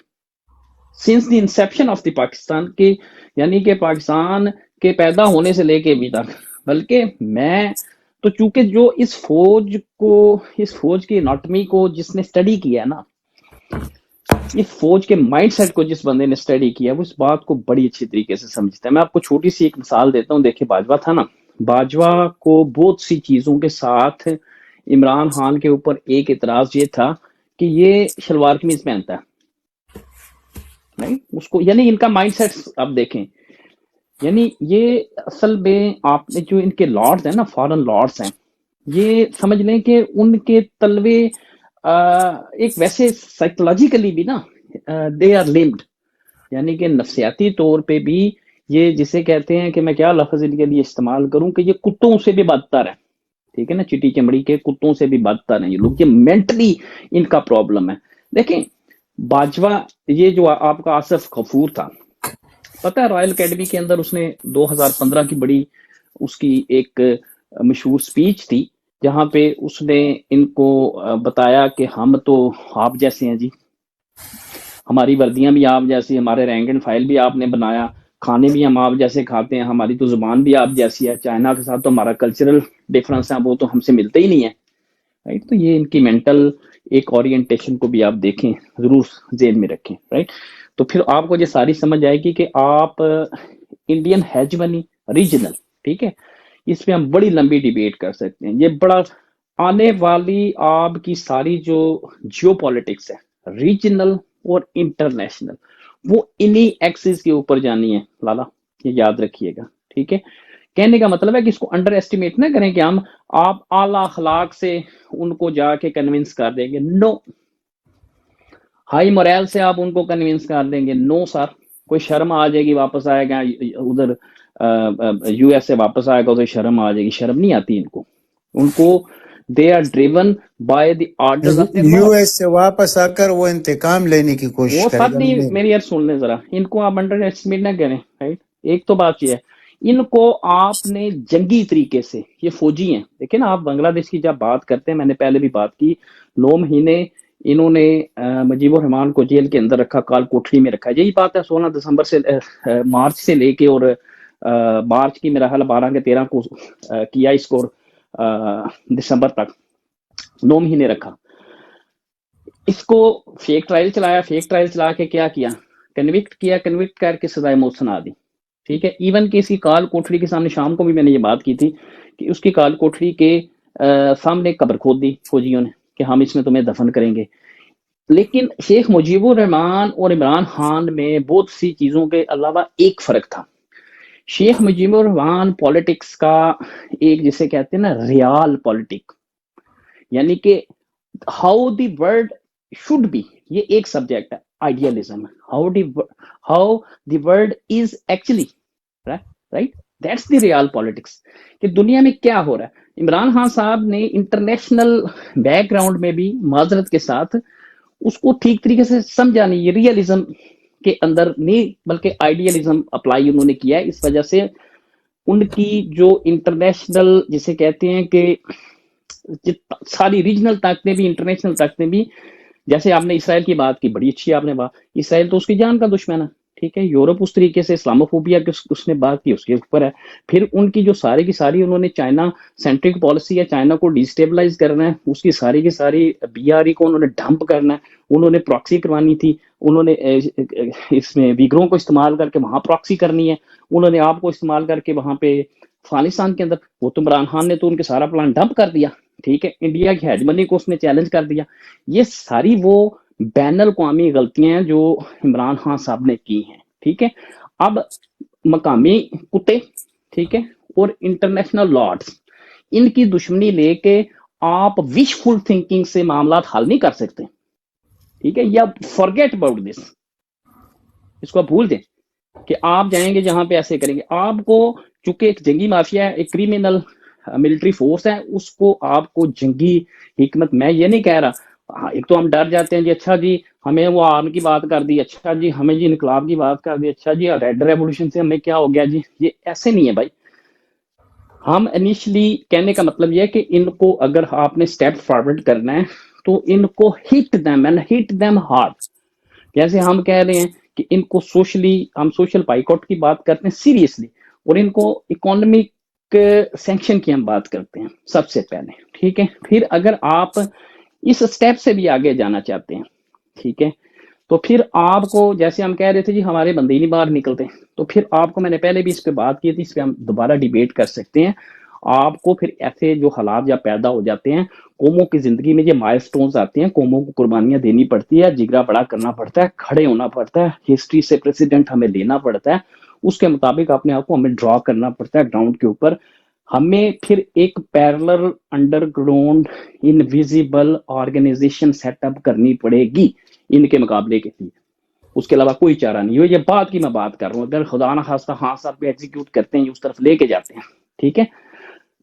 Speaker 7: since the inception of the Pakistan, کے یعنی کہ پاکستان کے پیدا ہونے سے لے کے ابھی تک. بلکہ میں تو چونکہ جو اس فوج کی اناٹمی کو جس نے اسٹڈی کیا ہے نا، اس فوج کے مائنڈ سیٹ کو جس بندے نے اسٹڈی کیا، وہ اس بات کو بڑی اچھی طریقے سے سمجھتا ہے. میں آپ کو چھوٹی سی ایک مثال دیتا ہوں. دیکھیں باجوہ تھا نا، باجوہ کو بہت سی چیزوں کے ساتھ عمران خان کے اوپر ایک اعتراض یہ تھا کہ یہ شلوار قمیض پہنتا ہے. اس کو یعنی ان کا مائنڈ سیٹ آپ دیکھیں، یعنی یہ اصل میں آپ نے جو ان کے لارڈز ہیں نا، فارن لارڈز ہیں، یہ سمجھ لیں کہ ان کے تلوے ایک ویسے سائیکولوجیکلی بھی نا دے آر لمڈ، یعنی کہ نفسیاتی طور پہ بھی یہ جسے کہتے ہیں کہ میں کیا لفظ ان کے لیے استعمال کروں کہ یہ کتوں سے بھی بدتر ہے. ٹھیک ہے نا، چٹی چمڑی کے کتوں سے بھی بدتر ہیں یہ لوگ. یہ مینٹلی ان کا پرابلم ہے. دیکھیں باجوہ، یہ جو آپ کا آصف غفور تھا، پتہ ہے رائل اکیڈمی کے اندر اس نے 2015 کی بڑی اس کی ایک مشہور سپیچ تھی جہاں پہ اس نے ان کو بتایا کہ ہم تو آپ جیسے ہیں جی، ہماری وردیاں بھی آپ جیسی، ہمارے رینک اینڈ فائل بھی آپ نے بنایا، کھانے بھی ہم آپ جیسے کھاتے ہیں، ہماری تو زبان بھی آپ جیسی ہے، چائنا کے ساتھ تو ہمارا کلچرل ڈفرنس ہے، وہ تو ہم سے ملتے ہی نہیں ہے. رائٹ، تو یہ ان کی مینٹل ایک اورینٹیشن کو بھی آپ دیکھیں، ضرور ذہن میں رکھیں. رائٹ، تو پھر آپ کو یہ ساری سمجھ آئے گی کہ آپ انڈین ہیجمنی ریجنل، ٹھیک ہے، اس پہ ہم بڑی لمبی ڈیبیٹ کر سکتے ہیں. یہ بڑا آنے والی آپ کی ساری جو جیو پالیٹکس ہے، ریجنل اور انٹرنیشنل، وہ انہی ایکسس کے اوپر جانی ہے لالا، یہ یاد رکھیے گا. ٹھیک ہے، کہنے کا مطلب ہے کہ اس کو انڈر ایسٹیمیٹ نہ کریں کہ ہم آپ اعلیٰ اخلاق سے ان کو جا کے کنونس کر دیں گے. نو، ہائی موریل سے آپ ان کو کنونس کر دیں گے؟ نو سر. کوئی شرم آ جائے گی، واپس آئے گا ادھر یو ایس سے واپس آئے گا تو شرم آ جائے گی. شرم نہیں آتی ان کو they are driven by the orders of the
Speaker 6: U S سے واپس آ کر وہ انتقام لینے کی کوشش
Speaker 7: وہ
Speaker 6: کرے
Speaker 7: سب
Speaker 6: گا.
Speaker 7: نہیں. میری یار سن لیں ذرا، ان کو آپ انڈر ایسٹیمیٹ نہ کریں. رائٹ، ایک تو بات یہ ہے، ان کو آپ نے جنگی طریقے سے، یہ فوجی ہیں. دیکھیں نا، آپ بنگلہ دیش کی جب بات کرتے ہیں، میں نے پہلے بھی بات کی، 9 مہینے انہوں نے مجیب الرحمان کو جیل کے اندر رکھا، کال کوٹری میں رکھا. یہی بات ہے 16 دسمبر سے مارچ سے لے کے اور مارچ کی میرا خیال 12 کے 13 کو کیا اس کو، دسمبر تک 2 مہینے رکھا اس کو، فیک ٹرائل چلایا، فیک ٹرائل چلا کے کیا کیا، کنوکٹ کیا، کنوکٹ کر کے سزائے موت سنا دی. ٹھیک ہے، ایون کہ اس کی کال کوٹڑی کے سامنے، شام کو بھی میں نے یہ بات کی تھی کہ اس کی کال کوٹڑی کے سامنے قبر کھود دی فوجیوں نے کہ ہم اس میں تمہیں دفن کریں گے. لیکن شیخ مجیب الرحمان اور عمران خان میں بہت سی چیزوں کے علاوہ ایک فرق تھا. شیخ مجیب الرحمان پالیٹکس کا ایک جسے کہتے ہیں نا ریال پالیٹک، یعنی کہ how the world should be, یہ ایک سبجیکٹ ہے، idealism, how the world is actually right, that's the real politics, کہ دنیا میں کیا ہو رہا ہے. عمران خان صاحب نے انٹرنیشنل بیک گراؤنڈ میں بھی معذرت کے ساتھ اس کو ٹھیک طریقے سے سمجھا نہیں، یہ ریئلزم کے اندر نہیں بلکہ آئیڈیالزم اپلائی انہوں نے کیا ہے. اس وجہ سے ان کی جو انٹرنیشنل جسے کہتے ہیں کہ ساری ریجنل طاقتیں بھی، انٹرنیشنل طاقتیں بھی، جیسے آپ نے اسرائیل کی بات کی، بڑی اچھی آپ نے بات، اسرائیل تو اس کی جان کا دشمن ہے. ٹھیک ہے، یورپ اس طریقے سے اسلاموفوبیا کی اس نے بات کی، اس کے اوپر ہے. پھر ان کی جو ساری کی ساری انہوں نے چائنا سینٹرک پالیسی ہے، چائنا کو ڈیسٹیبلائز کرنا ہے، اس کی ساری کی ساری بی آر ای کو انہوں نے ڈمپ کرنا ہے. انہوں نے پراکسی کروانی تھی، انہوں نے اس میں ویگروں کو استعمال کر کے وہاں پراکسی کرنی ہے، انہوں نے آپ کو استعمال کر کے وہاں پہ افغانستان کے اندر، وہ تو عمران خان نے تو ان کے سارا پلان ڈمپ کر دیا. ٹھیک ہے، انڈیا کی ہیجمنی کو اس نے چیلنج کر دیا. یہ ساری وہ بین الاقوامی غلطیاں ہیں جو عمران خان صاحب نے کی ہیں. ٹھیک ہے، اب مقامی کتے، ٹھیک ہے، اور انٹرنیشنل لارڈز، ان کی دشمنی لے کے آپ وشفل تھنکنگ سے معاملات حل نہیں کر سکتے. ٹھیک ہے، یا فارگیٹ اباؤٹ دس، اس کو آپ بھول دیں کہ آپ جائیں گے جہاں پہ ایسے کریں گے. آپ کو چونکہ ایک جنگی مافیا ہے، ایک کریمنل ملٹری فورس ہے، اس کو آپ کو جنگی حکمت، میں یہ نہیں کہہ رہا، ایک تو ہم ڈر جاتے ہیں جی، اچھا جی ہمیں وہ آرم کی بات کر دی، اچھا جی ہمیں جی انقلاب کی بات کر دی، اچھا جی ریڈ ریولوشن سے ہمیں کیا ہو گیا جی. یہ ایسے نہیں ہے بھائی. ہم انیشلی کہنے کا مطلب یہ ہے کہ ان کو اگر آپ نے سٹیپ فارورڈ کرنا ہے تو ان کو ہٹ them and hit them hard. جیسے ہم کہہ رہے ہیں کہ ان کو سوشلی، ہم سوشل بائیکاٹ کی بات کرتے ہیں سیریسلی، اور ان کو اکانومک سینکشن کی ہم بات کرتے ہیں سب سے پہلے. ٹھیک ہے، پھر اگر آپ اس سٹیپ سے بھی آگے جانا چاہتے ہیں، ٹھیک ہے، تو پھر آپ کو جیسے ہم کہہ رہے تھے جی ہمارے بندے ہی نہیں باہر نکلتے، تو پھر آپ کو، میں نے پہلے بھی اس پہ بات کی تھی، اس پہ ہم دوبارہ ڈیبیٹ کر سکتے ہیں. آپ کو پھر ایسے جو حالات جب پیدا ہو جاتے ہیں، قوموں کی زندگی میں یہ مائل سٹونز آتے ہیں، قوموں کو قربانیاں دینی پڑتی ہے، جگرا بڑا کرنا پڑتا ہے، کھڑے ہونا پڑتا ہے، ہسٹری سے پریسیڈنٹ ہمیں لینا پڑتا ہے، اس کے مطابق اپنے آپ کو ہمیں ڈرا کرنا پڑتا ہے گراؤنڈ کے اوپر. ہمیں پھر ایک parallel underground invisible organisation set up کرنی پڑے گی ان کے مقابلے کے لیے، اس کے علاوہ کوئی چارہ نہیں. یہ بات کی میں بات کر رہا ہوں، اگر خدا نہ خواستہ خان صاحب بھی ایگزیکیوٹ کرتے ہیں، اس طرف لے کے جاتے ہیں، ٹھیک ہے،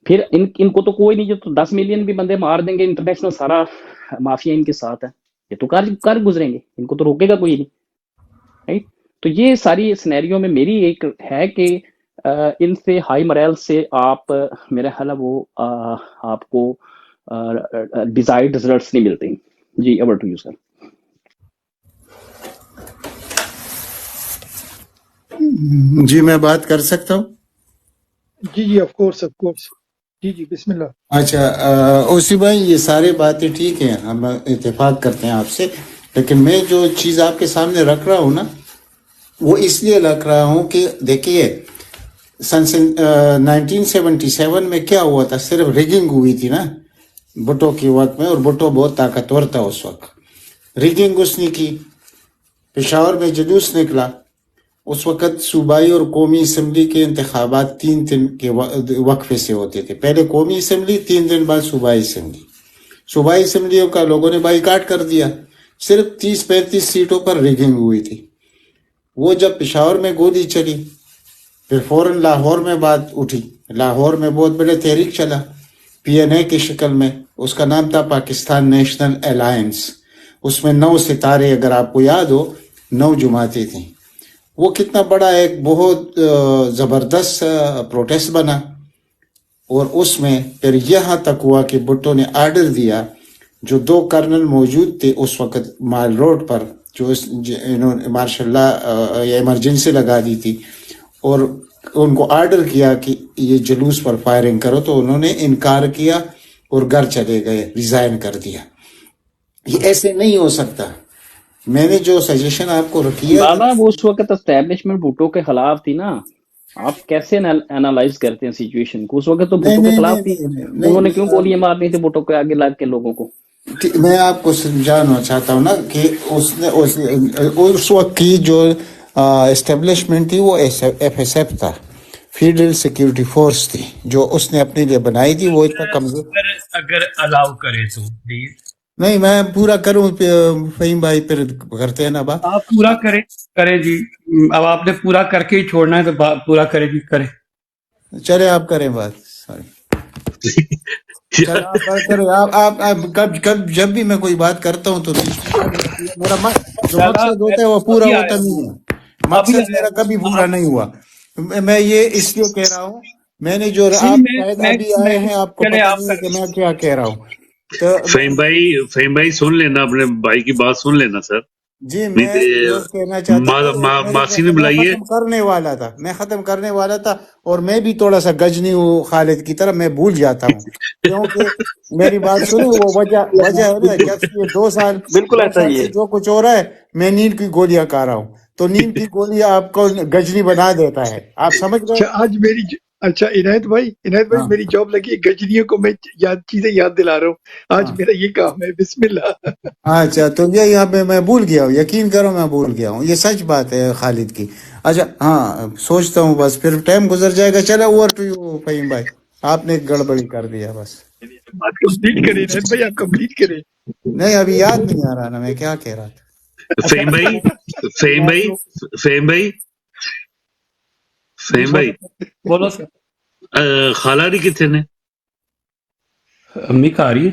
Speaker 7: پھر ان کو تو کوئی نہیں، جو تو 10 ملین بھی بندے مار دیں گے، انٹرنیشنل سارا مافیا ان کے ساتھ ہے، یہ تو کر گزریں گے، ان کو تو روکے گا کوئی نہیں، رائٹ. تو یہ ساری سینیریو میں میری ایک ہے کہ ان سے ہائی مورل سے آپ، میرا خیال ہے وہ آپ کو ڈیزائرڈ ریزلٹس نہیں ملتے. G over to you sir.
Speaker 6: جی میں بات کر سکتا ہوں؟
Speaker 2: جی آف کورس جی بسم اللہ.
Speaker 6: اچھا اوسی بھائی، یہ سارے باتیں ٹھیک ہیں، ہم اتفاق کرتے ہیں آپ سے، لیکن میں جو چیز آپ کے سامنے رکھ رہا ہوں نا، وہ اس لیے رکھ رہا ہوں کہ دیکھیے سن 1977 میں کیا ہوا تھا، صرف ریگنگ ہوئی تھی نا بھٹو کے وقت میں، اور بھٹو بہت طاقتور تھا اس وقت. ریگنگ اس نے کی، پشاور میں جلوس نکلا. اس وقت صوبائی اور قومی اسمبلی کے انتخابات 3 دن کے وقفے سے ہوتے تھے، پہلے قومی اسمبلی، 3 دن بعد صوبائی اسمبلی. صوبائی اسمبلیوں کا لوگوں نے بائیکاٹ کر دیا، صرف 30-35 سیٹوں پر ریگنگ ہوئی تھی. وہ جب پشاور میں گولی چلی، پھر فوراً لاہور میں بات اٹھی، لاہور میں بہت بڑے تحریک چلا PNA کی شکل میں، اس کا نام تھا پاکستان نیشنل الائنس. اس میں 9 ستارے، اگر آپ کو یاد ہو، 9 جماعتیں تھیں. وہ کتنا بڑا ایک بہت زبردست پروٹیسٹ بنا، اور اس میں پھر یہاں تک ہوا کہ بھٹو نے آرڈر دیا، جو 2 کرنل موجود تھے اس وقت مال روڈ پر، جو انہوں نے ماشاء اللہ ایمرجنسی لگا دی تھی، اور ان کو آرڈر کیا کہ یہ جلوس پر فائرنگ کرو تو انہوں نے انکار کیا اور گھر چلے گئے، ریزائن کر دیا۔ یہ ایسے نہیں ہو سکتا۔ میں نے جو سجیشن آپ کو رکھی ہے،
Speaker 7: دادا وہ اس وقت اسٹیبلشمنٹ بھٹو کے خلاف تھی نا، آپ کیسے انالائز کرتے ہیں سچویشن کو؟ اس وقت تو
Speaker 6: نہیں
Speaker 7: بھٹو کے
Speaker 6: نہیں
Speaker 7: خلاف
Speaker 6: نہیں
Speaker 7: تھی،
Speaker 6: نہیں
Speaker 7: انہوں نے کیوں
Speaker 6: نہیں،
Speaker 7: گولیاں مارنی تھی بھٹو کے آگے لگ کے لوگوں کو؟
Speaker 6: میں آپ کو سمجھانا چاہتا ہوں نا کہ اس نے اس وقت کی جو اسٹیبلشمنٹ تھی وہ ایف ایس ایف تھا، فیڈرل سیکیورٹی فورس تھی جو اس نے اپنے لیے بنائی تھی، وہ اتنا کمزور۔
Speaker 8: اگر الاؤ کرے تو پلیز
Speaker 6: نہیں میں پورا کروں، فہیم بھائی پھر کرتے ہیں نا بات۔
Speaker 8: آپ پورا کریں جی، اب آپ نے پورا کر کے ہی چھوڑنا ہے تو پورا کریں جی، کریں۔
Speaker 6: چلے آپ کریں بات، سوری چلے آپ بات کریں۔ آپ جب بھی میں کوئی بات کرتا ہوں تو میرا جو مقصد ہوتا ہے وہ پورا ہوتا نہیں ہے، مقصد میرا کبھی پورا نہیں ہوا۔ میں یہ اس لیے کہہ رہا ہوں، میں نے جو آپ شاید ابھی آئے ہیں آپ کو پتہ نہیں ہے کہ میں کیا کہہ رہا ہوں۔ تو
Speaker 3: فہیم بھائی سن لینا، اپنے بھائی کی بات سن لینا سر۔
Speaker 6: جی میں یہ کہنا چاہتا ہوں،
Speaker 3: ماسی نے
Speaker 6: میں
Speaker 3: بلائیے۔
Speaker 6: ختم کرنے والا تھا اور میں بھی تھوڑا سا گجنی ہوں خالد کی طرح، میں بھول جاتا ہوں کیونکہ میری بات سنیں، وہ وجہ ہے نا، جب سے یہ 2 سال سے جو کچھ ہو رہا ہے، میں نیند کی گولیاں کھا رہا ہوں، تو نیند کی گولیاں آپ کو گجنی بنا دیتا ہے، آپ سمجھ گئے؟
Speaker 2: اچھا آج میری اچھا عنایت بھائی
Speaker 6: ہاں
Speaker 2: میری جاب لگی ہے، گجریوں کو میں چیزیں یاد دلا رہا ہوں، آج
Speaker 6: ہاں،
Speaker 2: میرا یہ کام ہے، بسم اللہ۔
Speaker 6: اچھا تو یہ یہاں پہ میں بھول گیا ہوں، یقین کرو میں بھول گیا ہوں، یہ سچ بات ہے خالد کی۔ اچھا ہاں سوچتا ہوں، بس پھر ٹائم گزر جائے گا۔ چلے اوور ٹو یو فہیم بھائی، آپ نے گڑبڑی کر دیا بس۔
Speaker 2: بات کمپلیٹ کریں عنایت بھائی، آپ کمپلیٹ کریں۔
Speaker 6: نہیں ابھی یاد نہیں آ رہا نا میں کیا کہہ رہا تھا۔
Speaker 3: فہیم بھائی
Speaker 8: بولو سر۔
Speaker 3: خالہ دی کتنے نے؟
Speaker 8: امی کھا رہی ہے؟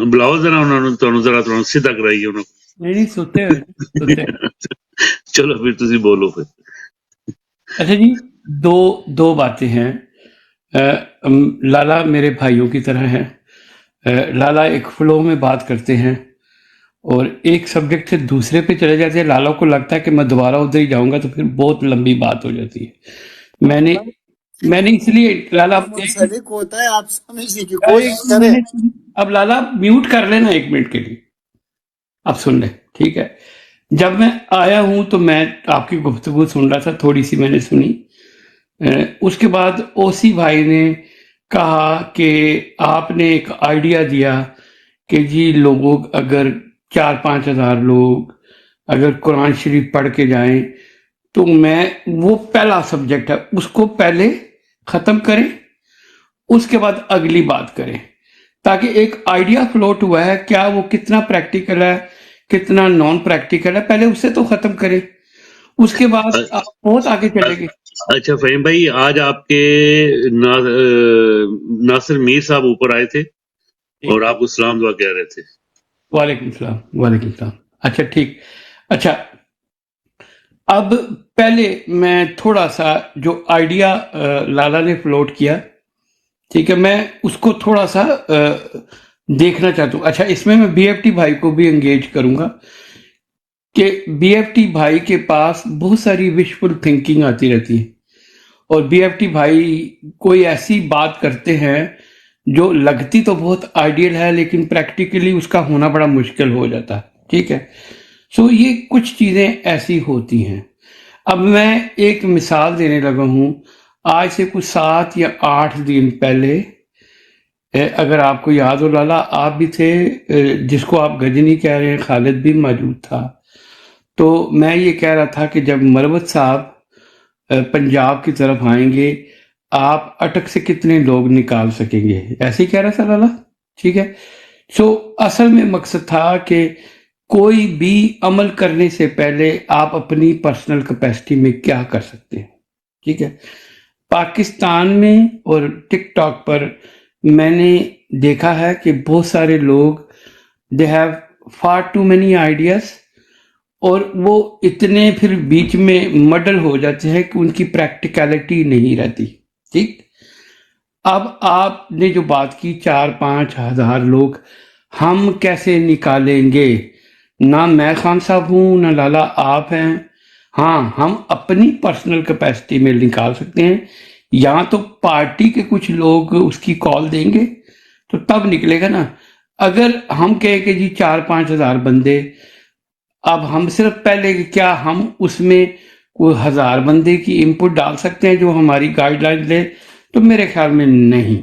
Speaker 3: بلاؤ ذرا انہوں نے، ذرا تھوڑا سیدھا کرائیے انہوں
Speaker 8: نہیں سوتے ہوئے۔
Speaker 3: چلو پھر تسی بولو پھر۔
Speaker 8: اچھا جی، دو باتیں ہیں۔ لالا میرے بھائیوں کی طرح ہیں، لالا ایک فلو میں بات کرتے ہیں اور ایک سبجیکٹ سے دوسرے پہ چلے جاتے ہیں۔ لالا کو لگتا ہے کہ میں دوبارہ ادھر ہی جاؤں گا تو پھر بہت لمبی بات ہو جاتی ہے۔ میں نے اس لیے لالا
Speaker 6: منسلک ہوتا ہے، آپ سمجھنے کی کوشش کریں۔
Speaker 8: اب لالا میوٹ کر لینا 1 منٹ کے لیے، اب سن لیں، ٹھیک ہے؟ جب میں آیا ہوں تو میں آپ کی گفتگو سن رہا تھا، تھوڑی سی میں نے سنی۔ اس کے بعد اوسی بھائی نے کہا کہ آپ نے ایک آئیڈیا دیا کہ جی لوگوں اگر 4-5 ہزار لوگ اگر قرآن شریف پڑھ کے جائیں تو میں وہ پہلا سبجیکٹ ہے اس کو پہلے ختم کریں، اس کے بعد اگلی بات کریں، تاکہ ایک آئیڈیا فلوٹ ہوا ہے، کیا وہ کتنا پریکٹیکل ہے کتنا نان پریکٹیکل ہے، پہلے اسے تو ختم کریں، اس کے بعد آپ بہت آگے چلے گے۔
Speaker 3: اچھا فہیم بھائی، آج آپ کے ناصر میر صاحب اوپر آئے تھے اور آپ کو سلام دعا کہہ رہے تھے۔
Speaker 8: وعلیکم السلام، وعلیکم السلام۔ اچھا ٹھیک، اچھا اب پہلے میں تھوڑا سا جو آئیڈیا لالا نے فلوٹ کیا، ٹھیک ہے، میں اس کو تھوڑا سا دیکھنا چاہتا ہوں۔ اچھا اس میں بی ایف ٹی بھائی کو بھی انگیج کروں گا کہ بی ایف ٹی بھائی کے پاس بہت ساری وشفل تھنکنگ آتی رہتی ہے، اور بی ایف ٹی بھائی کوئی ایسی بات کرتے ہیں جو لگتی تو بہت آئیڈیل ہے لیکن پریکٹیکلی اس کا ہونا بڑا مشکل ہو جاتا ہے، ٹھیک ہے؟ سو یہ کچھ چیزیں ایسی ہوتی ہیں۔ اب میں ایک مثال دینے لگا ہوں، آج سے کچھ 7 یا 8 دن پہلے، اگر آپ کو یاد ہو لالا آپ بھی تھے، جس کو آپ گجنی کہہ رہے ہیں، خالد بھی موجود تھا، تو میں یہ کہہ رہا تھا کہ جب مروت صاحب پنجاب کی طرف آئیں گے آپ اٹک سے کتنے لوگ نکال سکیں گے، ایسے ہی کہہ رہا تھا لالا، ٹھیک ہے؟ سو اصل میں مقصد تھا کہ کوئی بھی عمل کرنے سے پہلے آپ اپنی پرسنل کیپیسٹی میں کیا کر سکتے ہیں، ٹھیک ہے؟ پاکستان میں اور ٹک ٹاک پر میں نے دیکھا ہے کہ بہت سارے لوگ they have far too many ideas, اور وہ اتنے پھر بیچ میں مڈل ہو جاتے ہیں کہ ان کی پریکٹیکلٹی نہیں رہتی، ٹھیک؟ اب آپ نے جو بات کی 4-5 ہزار لوگ ہم کیسے نکالیں گے؟ نہ میں خان صاحب ہوں، نہ لالا آپ ہیں، ہاں ہم اپنی پرسنل کیپیسٹی میں نکال سکتے ہیں، یا تو پارٹی کے کچھ لوگ اس کی کال دیں گے تو تب نکلے گا نا. اگر ہم کہیں کہ جی 4-5 ہزار بندے، اب ہم صرف پہلے کیا ہم اس میں کوئی 1000 بندے کی انپٹ ڈال سکتے ہیں جو ہماری گائیڈ لائن لے؟ تو میرے خیال میں نہیں.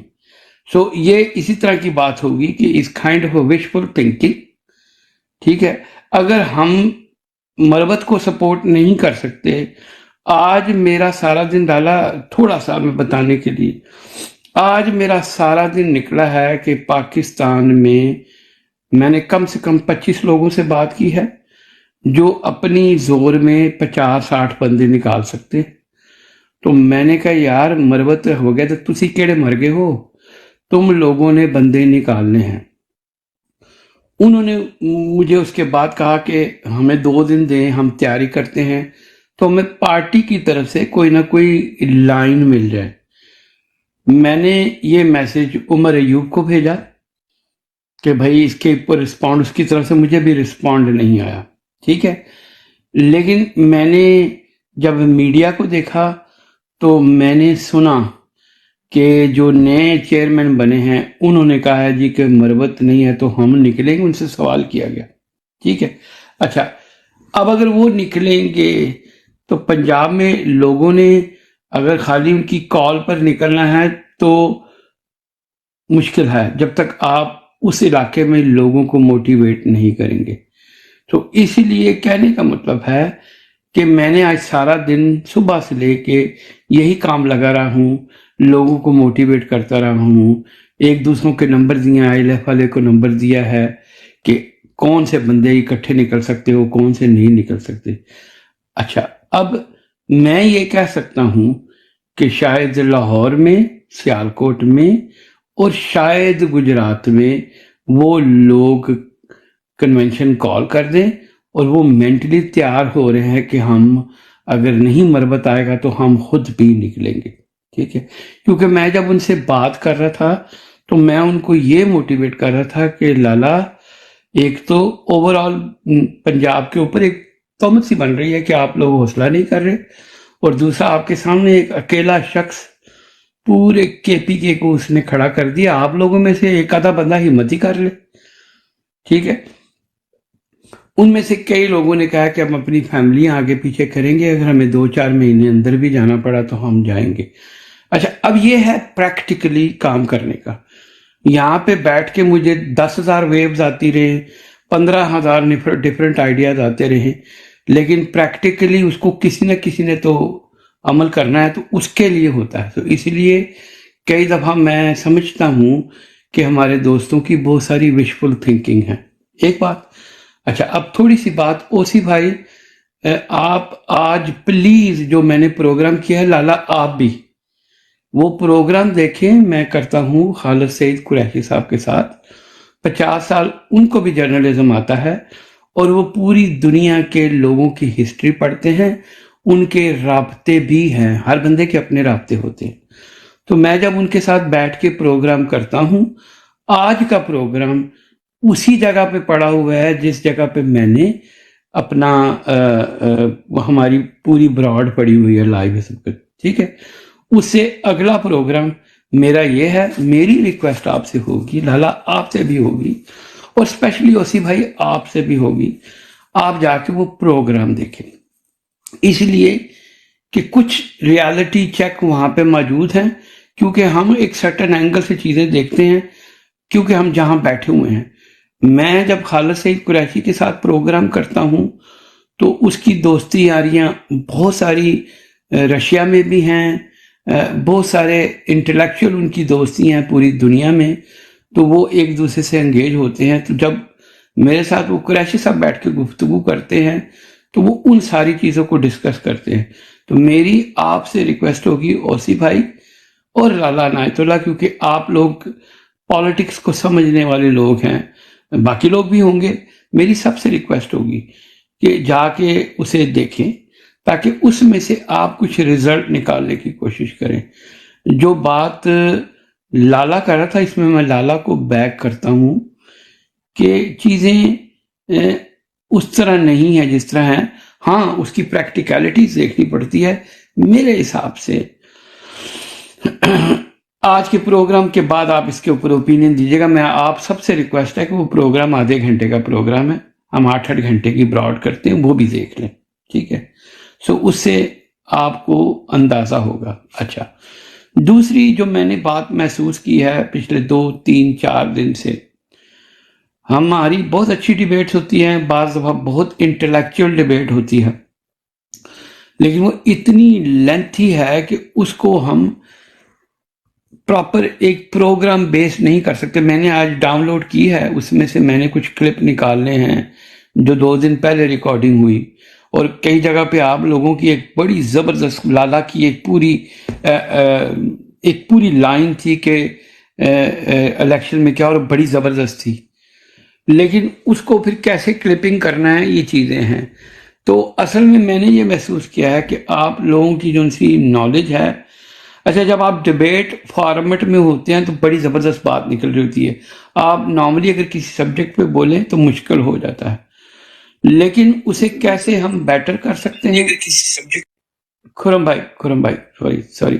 Speaker 8: سو یہ اسی طرح کی بات ہوگی کہ اس کائنڈ آف وشفل تھنکنگ. ٹھیک ہے، اگر ہم مربت کو سپورٹ نہیں کر سکتے. آج میرا سارا دن ڈالا، تھوڑا سا میں بتانے کے لیے، آج میرا سارا دن نکلا ہے کہ پاکستان میں نے کم سے کم 25 لوگوں سے بات کی ہے جو اپنی زور میں 50-60 بندے نکال سکتے. تو میں نے کہا یار مربت ہو گیا تو تسی کیڑے مر گئے ہو، تم لوگوں نے بندے نکالنے ہیں. انہوں نے مجھے اس کے بعد کہا کہ ہمیں 2 دن دیں، ہم تیاری کرتے ہیں تو ہمیں پارٹی کی طرف سے کوئی نہ کوئی لائن مل جائے. میں نے یہ میسج عمر ایوب کو بھیجا کہ بھائی اس کے اوپر رسپونڈ، اس کی طرف سے مجھے بھی رسپونڈ نہیں آیا. ٹھیک ہے، لیکن میں نے جب میڈیا کو دیکھا تو میں نے سنا کہ جو نئے چیئرمین بنے ہیں انہوں نے کہا ہے جی کہ مربت نہیں ہے تو ہم نکلیں گے. ان سے سوال کیا گیا. ٹھیک ہے، اچھا اب اگر وہ نکلیں گے تو پنجاب میں لوگوں نے اگر خالی ان کی کال پر نکلنا ہے تو مشکل ہے جب تک آپ اس علاقے میں لوگوں کو موٹیویٹ نہیں کریں گے. تو اسی لیے کہنے کا مطلب ہے کہ میں نے آج سارا دن صبح سے لے کے یہی کام لگا رہا ہوں، لوگوں کو موٹیویٹ کرتا رہا ہوں. ایک دوسروں کے نمبر دیے، آئی ایل ایف والے کو نمبر دیا ہے کہ کون سے بندے اکٹھے نکل سکتے ہو، کون سے نہیں نکل سکتے. اچھا اب میں یہ کہہ سکتا ہوں کہ شاید لاہور میں، سیالکوٹ میں اور شاید گجرات میں وہ لوگ کنونشن کال کر دیں اور وہ مینٹلی تیار ہو رہے ہیں کہ ہم اگر نہیں مربت آئے گا تو ہم خود بھی نکلیں گے. ٹھیک ہے، کیونکہ میں جب ان سے بات کر رہا تھا تو میں ان کو یہ موٹیویٹ کر رہا تھا کہ لالا ایک تو اوور آل پنجاب کے اوپر ایک تہمت سی بن رہی ہے کہ آپ لوگ حوصلہ نہیں کر رہے، اور دوسرا آپ کے سامنے ایک اکیلا شخص پورے کے پی کے کو اس نے کھڑا کر دیا. آپ لوگوں میں سے ایک آدھا بندہ ہمت ہی کر لے. ٹھیک ہے، ان میں سے کئی لوگوں نے کہا کہ ہم اپنی فیملیاں آگے پیچھے کریں گے، اگر ہمیں 2-4 مہینے اندر بھی جانا پڑا تو ہم جائیں گے. اچھا اب یہ ہے پریکٹیکلی کام کرنے کا. یہاں پہ بیٹھ کے مجھے 10,000 ویوز آتی رہے، 15,000 ڈفرینٹ آئیڈیاز آتے رہے، لیکن پریکٹیکلی اس کو کسی نہ کسی نے تو عمل کرنا ہے، تو اس کے لیے ہوتا ہے. تو اس لیے کئی دفعہ میں سمجھتا ہوں کہ ہمارے دوستوں کی بہت ساری وشفل تھنکنگ ہے. ایک بات. اچھا اب تھوڑی سی بات اوسی بھائی، آپ آج پلیز جو میں نے پروگرام کیا ہے، لالا آپ بھی وہ پروگرام دیکھیں. میں کرتا ہوں خالد سعید قریشی صاحب کے ساتھ، 50 سال ان کو بھی جرنلزم آتا ہے اور وہ پوری دنیا کے لوگوں کی ہسٹری پڑھتے ہیں، ان کے رابطے بھی ہیں، ہر بندے کے اپنے رابطے ہوتے ہیں. تو میں جب ان کے ساتھ بیٹھ کے پروگرام کرتا ہوں، آج کا پروگرام اسی جگہ پہ پڑا ہوا ہے جس جگہ پہ میں نے اپنا ہماری پوری براڈ پڑی ہوئی ہے لائیو ہے سب کچھ. ٹھیک ہے، اس سے اگلا پروگرام میرا یہ ہے، میری ریکویسٹ آپ سے ہوگی، لالا آپ سے بھی ہوگی، اور اسپیشلی اوسی بھائی آپ سے بھی ہوگی، آپ جا کے وہ پروگرام دیکھیں. اس لیے کہ کچھ ریالٹی چیک وہاں پہ موجود ہیں، کیونکہ ہم ایک سرٹن اینگل سے چیزیں دیکھتے ہیں، کیونکہ ہم جہاں بیٹھے ہوئے ہیں. میں جب خالد سعید قریشی کے ساتھ پروگرام کرتا ہوں تو اس کی دوستی یاریاں بہت ساری رشیا میں بھی ہیں، بہت سارے انٹلیکچوئل ان کی دوستی ہیں پوری دنیا میں، تو وہ ایک دوسرے سے انگیج ہوتے ہیں. تو جب میرے ساتھ وہ قریشی صاحب بیٹھ کے گفتگو کرتے ہیں تو وہ ان ساری چیزوں کو ڈسکس کرتے ہیں. تو میری آپ سے ریکویسٹ ہوگی اوسی بھائی اور لالا عنایت اللہ، کیونکہ آپ لوگ پالیٹکس کو سمجھنے والے لوگ ہیں، باقی لوگ بھی ہوں گے، میری سب سے ریکویسٹ ہوگی کہ جا کے اسے دیکھیں تاکہ اس میں سے آپ کچھ رزلٹ نکالنے کی کوشش کریں. جو بات لالا کر رہا تھا، اس میں میں لالا کو بیک کرتا ہوں کہ چیزیں اس طرح نہیں ہیں جس طرح ہیں. ہاں اس کی پریکٹیکلٹیز دیکھنی پڑتی ہے میرے حساب سے. آج کے پروگرام کے بعد آپ اس کے اوپر اوپینین دیجیے گا. میں آپ سب سے ریکویسٹ ہے کہ وہ پروگرام آدھے گھنٹے کا پروگرام ہے, ہم 8 گھنٹے کی براڈ کرتے ہیں, وہ بھی دیکھ لیں, ٹھیک ہے. سو اس سے آپ کو اندازہ ہوگا. اچھا, دوسری جو میں نے بات محسوس کی ہے پچھلے 2 3 4 دن سے, ہماری بہت اچھی ڈیبیٹس ہوتی ہیں, بعض دفعہ بہت انٹلیکچوئل ڈیبیٹ ہوتی ہے, لیکن وہ اتنی لینتھی ہے کہ اس کو ہم پراپر ایک پروگرام بیس نہیں کر سکتے. میں نے آج ڈاؤن لوڈ کی ہے, اس میں سے میں نے کچھ کلپ نکالنے ہیں جو 2 دن پہلے ریکارڈنگ ہوئی, اور کئی جگہ پہ آپ لوگوں کی ایک بڑی زبردست لالا کی ایک پوری لائن تھی کہ الیکشن میں کیا, اور بڑی زبردست تھی, لیکن اس کو پھر کیسے کلپنگ کرنا ہے یہ چیزیں ہیں. تو اصل میں نے یہ محسوس کیا ہے کہ آپ لوگوں کی جو سی نالج ہے, اچھا جب آپ ڈیبیٹ فارمیٹ میں ہوتے ہیں تو بڑی زبردست بات نکل رہی ہوتی ہے. آپ نارملی اگر کسی سبجیکٹ پہ بولیں تو مشکل ہو جاتا ہے, لیکن اسے کیسے ہم بیٹر کر سکتے ہیں. خرم بھائی سوری.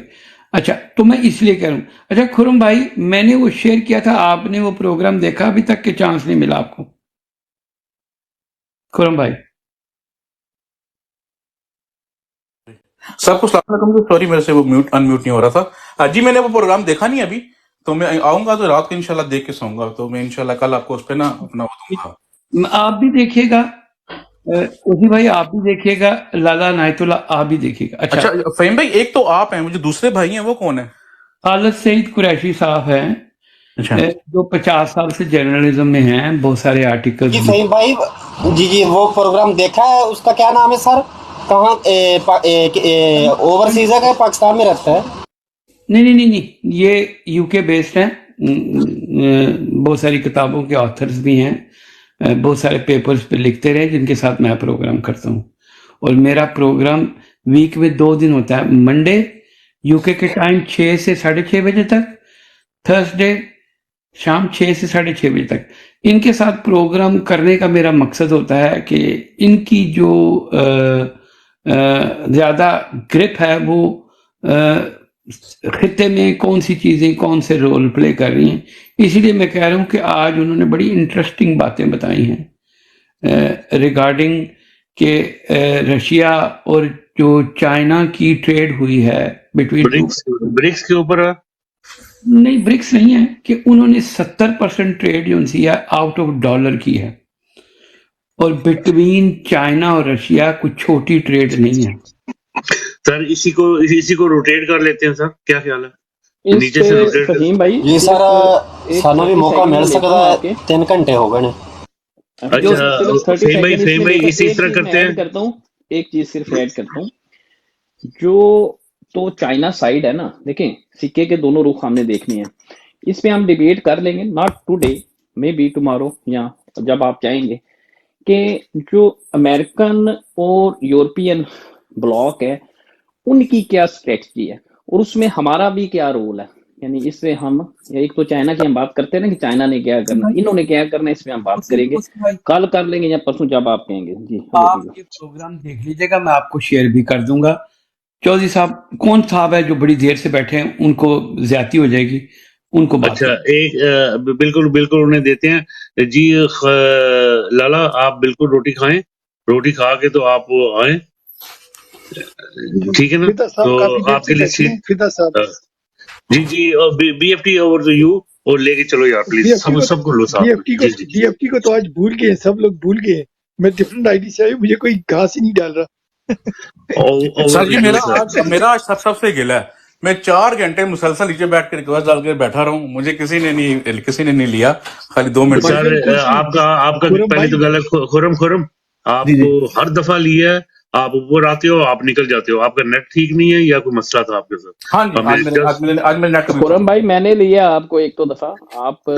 Speaker 8: اچھا تو میں اس لیے کہہ رہا ہوں. اچھا خرم بھائی, میں نے وہ شیئر کیا تھا, آپ نے وہ پروگرام دیکھا ابھی تک کہ چانس نہیں ملا آپ کو؟ خرم بھائی
Speaker 9: سب کو السلام علیکم. سوری میرے سے وہ انمیوٹ نہیں ہو رہا تھا. جی میں نے وہ پروگرام دیکھا نہیں ابھی, تو میں آؤں گا تو رات کو انشاءاللہ دیکھ کے سوؤں گا, تو میں انشاءاللہ کل آپ کو اس پہ نا اپنا وہ دوں گا.
Speaker 8: آپ بھی دیکھیے گا, اسی بھائی آپ بھی دیکھیے گا, لالا عنایت اللہ آپ بھی دیکھیے گا.
Speaker 9: اچھا فہیم بھائی, ایک تو آپ ہیں, مجھے دوسرے بھائی ہیں وہ کون ہیں؟
Speaker 8: خالد سعید قریشی صاحب ہیں جو 50 سال سے جرنلزم میں ہیں, بہت سارے آرٹیکل.
Speaker 4: جی فہیم بھائی, جی وہ پروگرام دیکھا ہے, اس کا کیا نام ہے سر؟ کہاں اوورسیز ہے کہ پاکستان میں رہتا ہے؟
Speaker 8: نہیں, یہ یو کے بیسڈ ہیں, بہت ساری کتابوں کے آتھرز بھی ہیں, بہت سارے پیپرز پہ لکھتے رہے جن کے ساتھ میں پروگرام کرتا ہوں. اور میرا پروگرام ویک میں 2 دن ہوتا ہے, منڈے یو کے ٹائم 6 سے 6:30 بجے تک, تھرسڈے شام 6 سے 6:30 بجے تک. ان کے ساتھ پروگرام کرنے کا میرا مقصد ہوتا ہے کہ ان کی جو زیادہ گرپ ہے وہ خطے میں کون سی چیزیں کون سے رول پلے کر رہی ہیں. اسی لیے میں کہہ رہا ہوں کہ آج انہوں نے بڑی انٹرسٹنگ باتیں بتائی ہیں ریگارڈنگ کہ رشیا اور جو چائنا کی ٹریڈ ہوئی ہے بٹوین
Speaker 3: برکس کے اوپر.
Speaker 8: نہیں, برکس نہیں ہے, کہ انہوں نے 70% ٹریڈ جو سی ہے آؤٹ آف ڈالر کی ہے, اور بٹوین چائنا اور رشیا کوئی چھوٹی ٹریڈ نہیں ہے.
Speaker 3: سر اسی کو روٹیٹ کر لیتے ہیں سر, کیا خیال ہے؟ نیچے سے روٹیٹ
Speaker 7: فہیم بھائی
Speaker 4: جی سر, سانو بھی موقع مل سکتا ہے, 3 گھنٹے ہو گئے.
Speaker 3: اچھا فہیم بھائی اسی طرح کرتے ہیں.
Speaker 7: ایک چیز صرف ایڈ کرتا ہوں, جو تو چائنا سائڈ ہے نا, دیکھیں سکے کے دونوں رخ ہم نے دیکھنے ہیں, اس پہ ہم ڈیبیٹ کر لیں گے, not today, maybe tomorrow, یا جب آپ چاہیں گے, کہ جو امریکن اور یورپین بلاک ہے ان کی کیا اسٹریٹجی ہے, اور اس میں ہمارا بھی کیا رول ہے. یعنی اس سے ہم ایک تو چائنا کی ہم بات کرتے ہیں نا کہ چائنا نے کیا کرنا, انہوں نے کیا کرنا, اس پہ ہم بات کریں گے, کل کر لیں گے یا پرسوں جب آپ کہیں گے. جی
Speaker 8: آپ یہ پروگرام دیکھ لیجیے گا, میں آپ کو شیئر بھی کر دوں گا. چودھری صاحب کون صاحب ہے جو بڑی دیر سے بیٹھے ہیں, ان کو زیادتی ہو جائے گی, ان کو بات.
Speaker 3: اچھا ایک بالکل انہیں دیتے ہیں. جی لالا آپ بالکل روٹی کھائیں, روٹی کھا کے تو آپ آئیں, ٹھیک ہے نا؟ تو آپ کے لیے G B F T over to you, اور لے کے چلو یار پلیز, سب کو لو صاحب.
Speaker 2: بی ایف ٹی کو تو آج بھول گئے, سب لوگ بھول گئے. میں ڈفرنٹ آئی ڈی سے آئی, مجھے کوئی گھاس ہی نہیں ڈال رہا.
Speaker 9: سر جی میرا آج سب سے گلا ہے, میں 4 گھنٹے مسلسل نیچے بیٹھ کے ریکویسٹ ڈال کے بیٹھا رہا ہوں, مجھے کسی نے نہیں لیا, خالی 2 منٹ.
Speaker 3: سر آپ کا پہلے تو غلط, خرم آپ کو ہر دفعہ لیا ہے, آپ اوپر آتے ہو آپ نکل جاتے ہو, آپ کا نیٹ ٹھیک نہیں ہے یا کوئی مسئلہ تھا آپ کے ساتھ؟
Speaker 9: ہاں جی آج میرے نیٹ.
Speaker 7: خرم بھائی میں نے لیا آپ کو ایک 2 دفعہ, آپ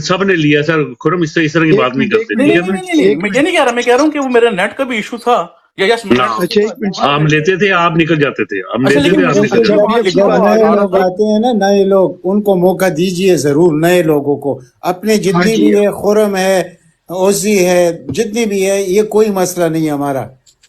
Speaker 3: سب نے لیا سر. خرم اس طرح کی بات نہیں کرتے.
Speaker 9: میں یہ نہیں کہہ رہا, میں کہہ رہا ہوں کہ وہ میرے نیٹ کا بھی ایشو تھا.
Speaker 3: ہم لیتے تھے آپ نکل جاتے تھے, ہم لیتے تھے آپ نکل جاتے تھے.
Speaker 6: جب نئے لوگ آتے ہیں نا, نئے لوگ, ان کو موقع دیجئے ضرور. نئے لوگوں کو اپنے جتنی بھی ہے, خرم ہے, اوزی ہے, جتنی بھی ہے, یہ کوئی مسئلہ نہیں ہمارا.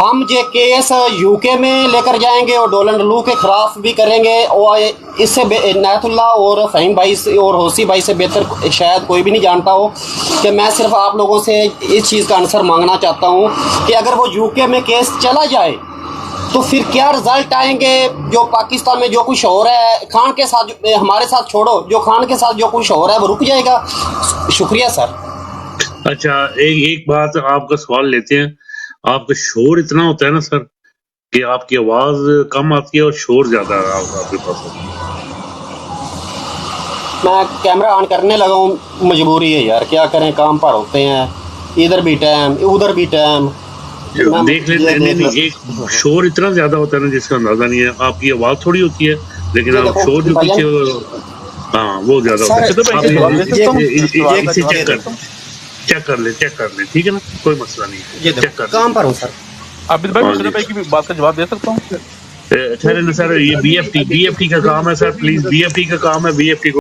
Speaker 4: ہم یہ کیس یو کے میں لے کر جائیں گے اور ڈونلڈ لو کے خلاف بھی کریں گے، اور اس سے عنایت اللہ اور فہیم بھائی سے اور حوثی بھائی سے بہتر شاید کوئی بھی نہیں جانتا ہو کہ میں صرف آپ لوگوں سے اس چیز کا آنسر مانگنا چاہتا ہوں کہ اگر وہ یو کے میں کیس چلا جائے تو پھر کیا رزلٹ آئیں گے؟ جو پاکستان میں جو کچھ ہو رہا ہے خان کے ساتھ، ہمارے ساتھ چھوڑو، جو خان کے ساتھ جو کچھ ہو رہا ہے وہ رک جائے گا؟ شکریہ سر۔
Speaker 3: اچھا ایک بات آپ کا سوال لیتے ہیں، آپ کا شور اتنا ہوتا ہے نا سر کہ آپ کی آواز کم آتی ہے اور شور زیادہ آپ کے پاس ہوتا ہے۔
Speaker 4: میں کیمرہ آن کرنے لگا ہوں، مجبوری ہے یار، کیا کریں، کام پر ہوتے ہیں، ادھر بھی ٹائم ادھر بھی ٹائم۔
Speaker 3: دیکھ لیتے نہیں، ایک شور اتنا زیادہ ہوتا ہے نا جس کا اندازہ نہیں ہے، آپ کی آواز تھوڑی ہوتی ہے لیکن آپ شور جو پیچھے ہاں وہ زیادہ ہوتا ہے۔ چیک کر لیں ٹھیک ہے نا، کوئی مسئلہ نہیں، چیک کر
Speaker 4: کام پر ہوں سر۔
Speaker 9: عابد بھائی مشرف بھائی کی بات کا جواب دے سکتا ہوں؟
Speaker 3: ٹھہرے نا سر، یہ بی ایف ٹی کا کام ہے سر، پلیز بی ایف ٹی کا کام ہے، بی ایف ٹی کو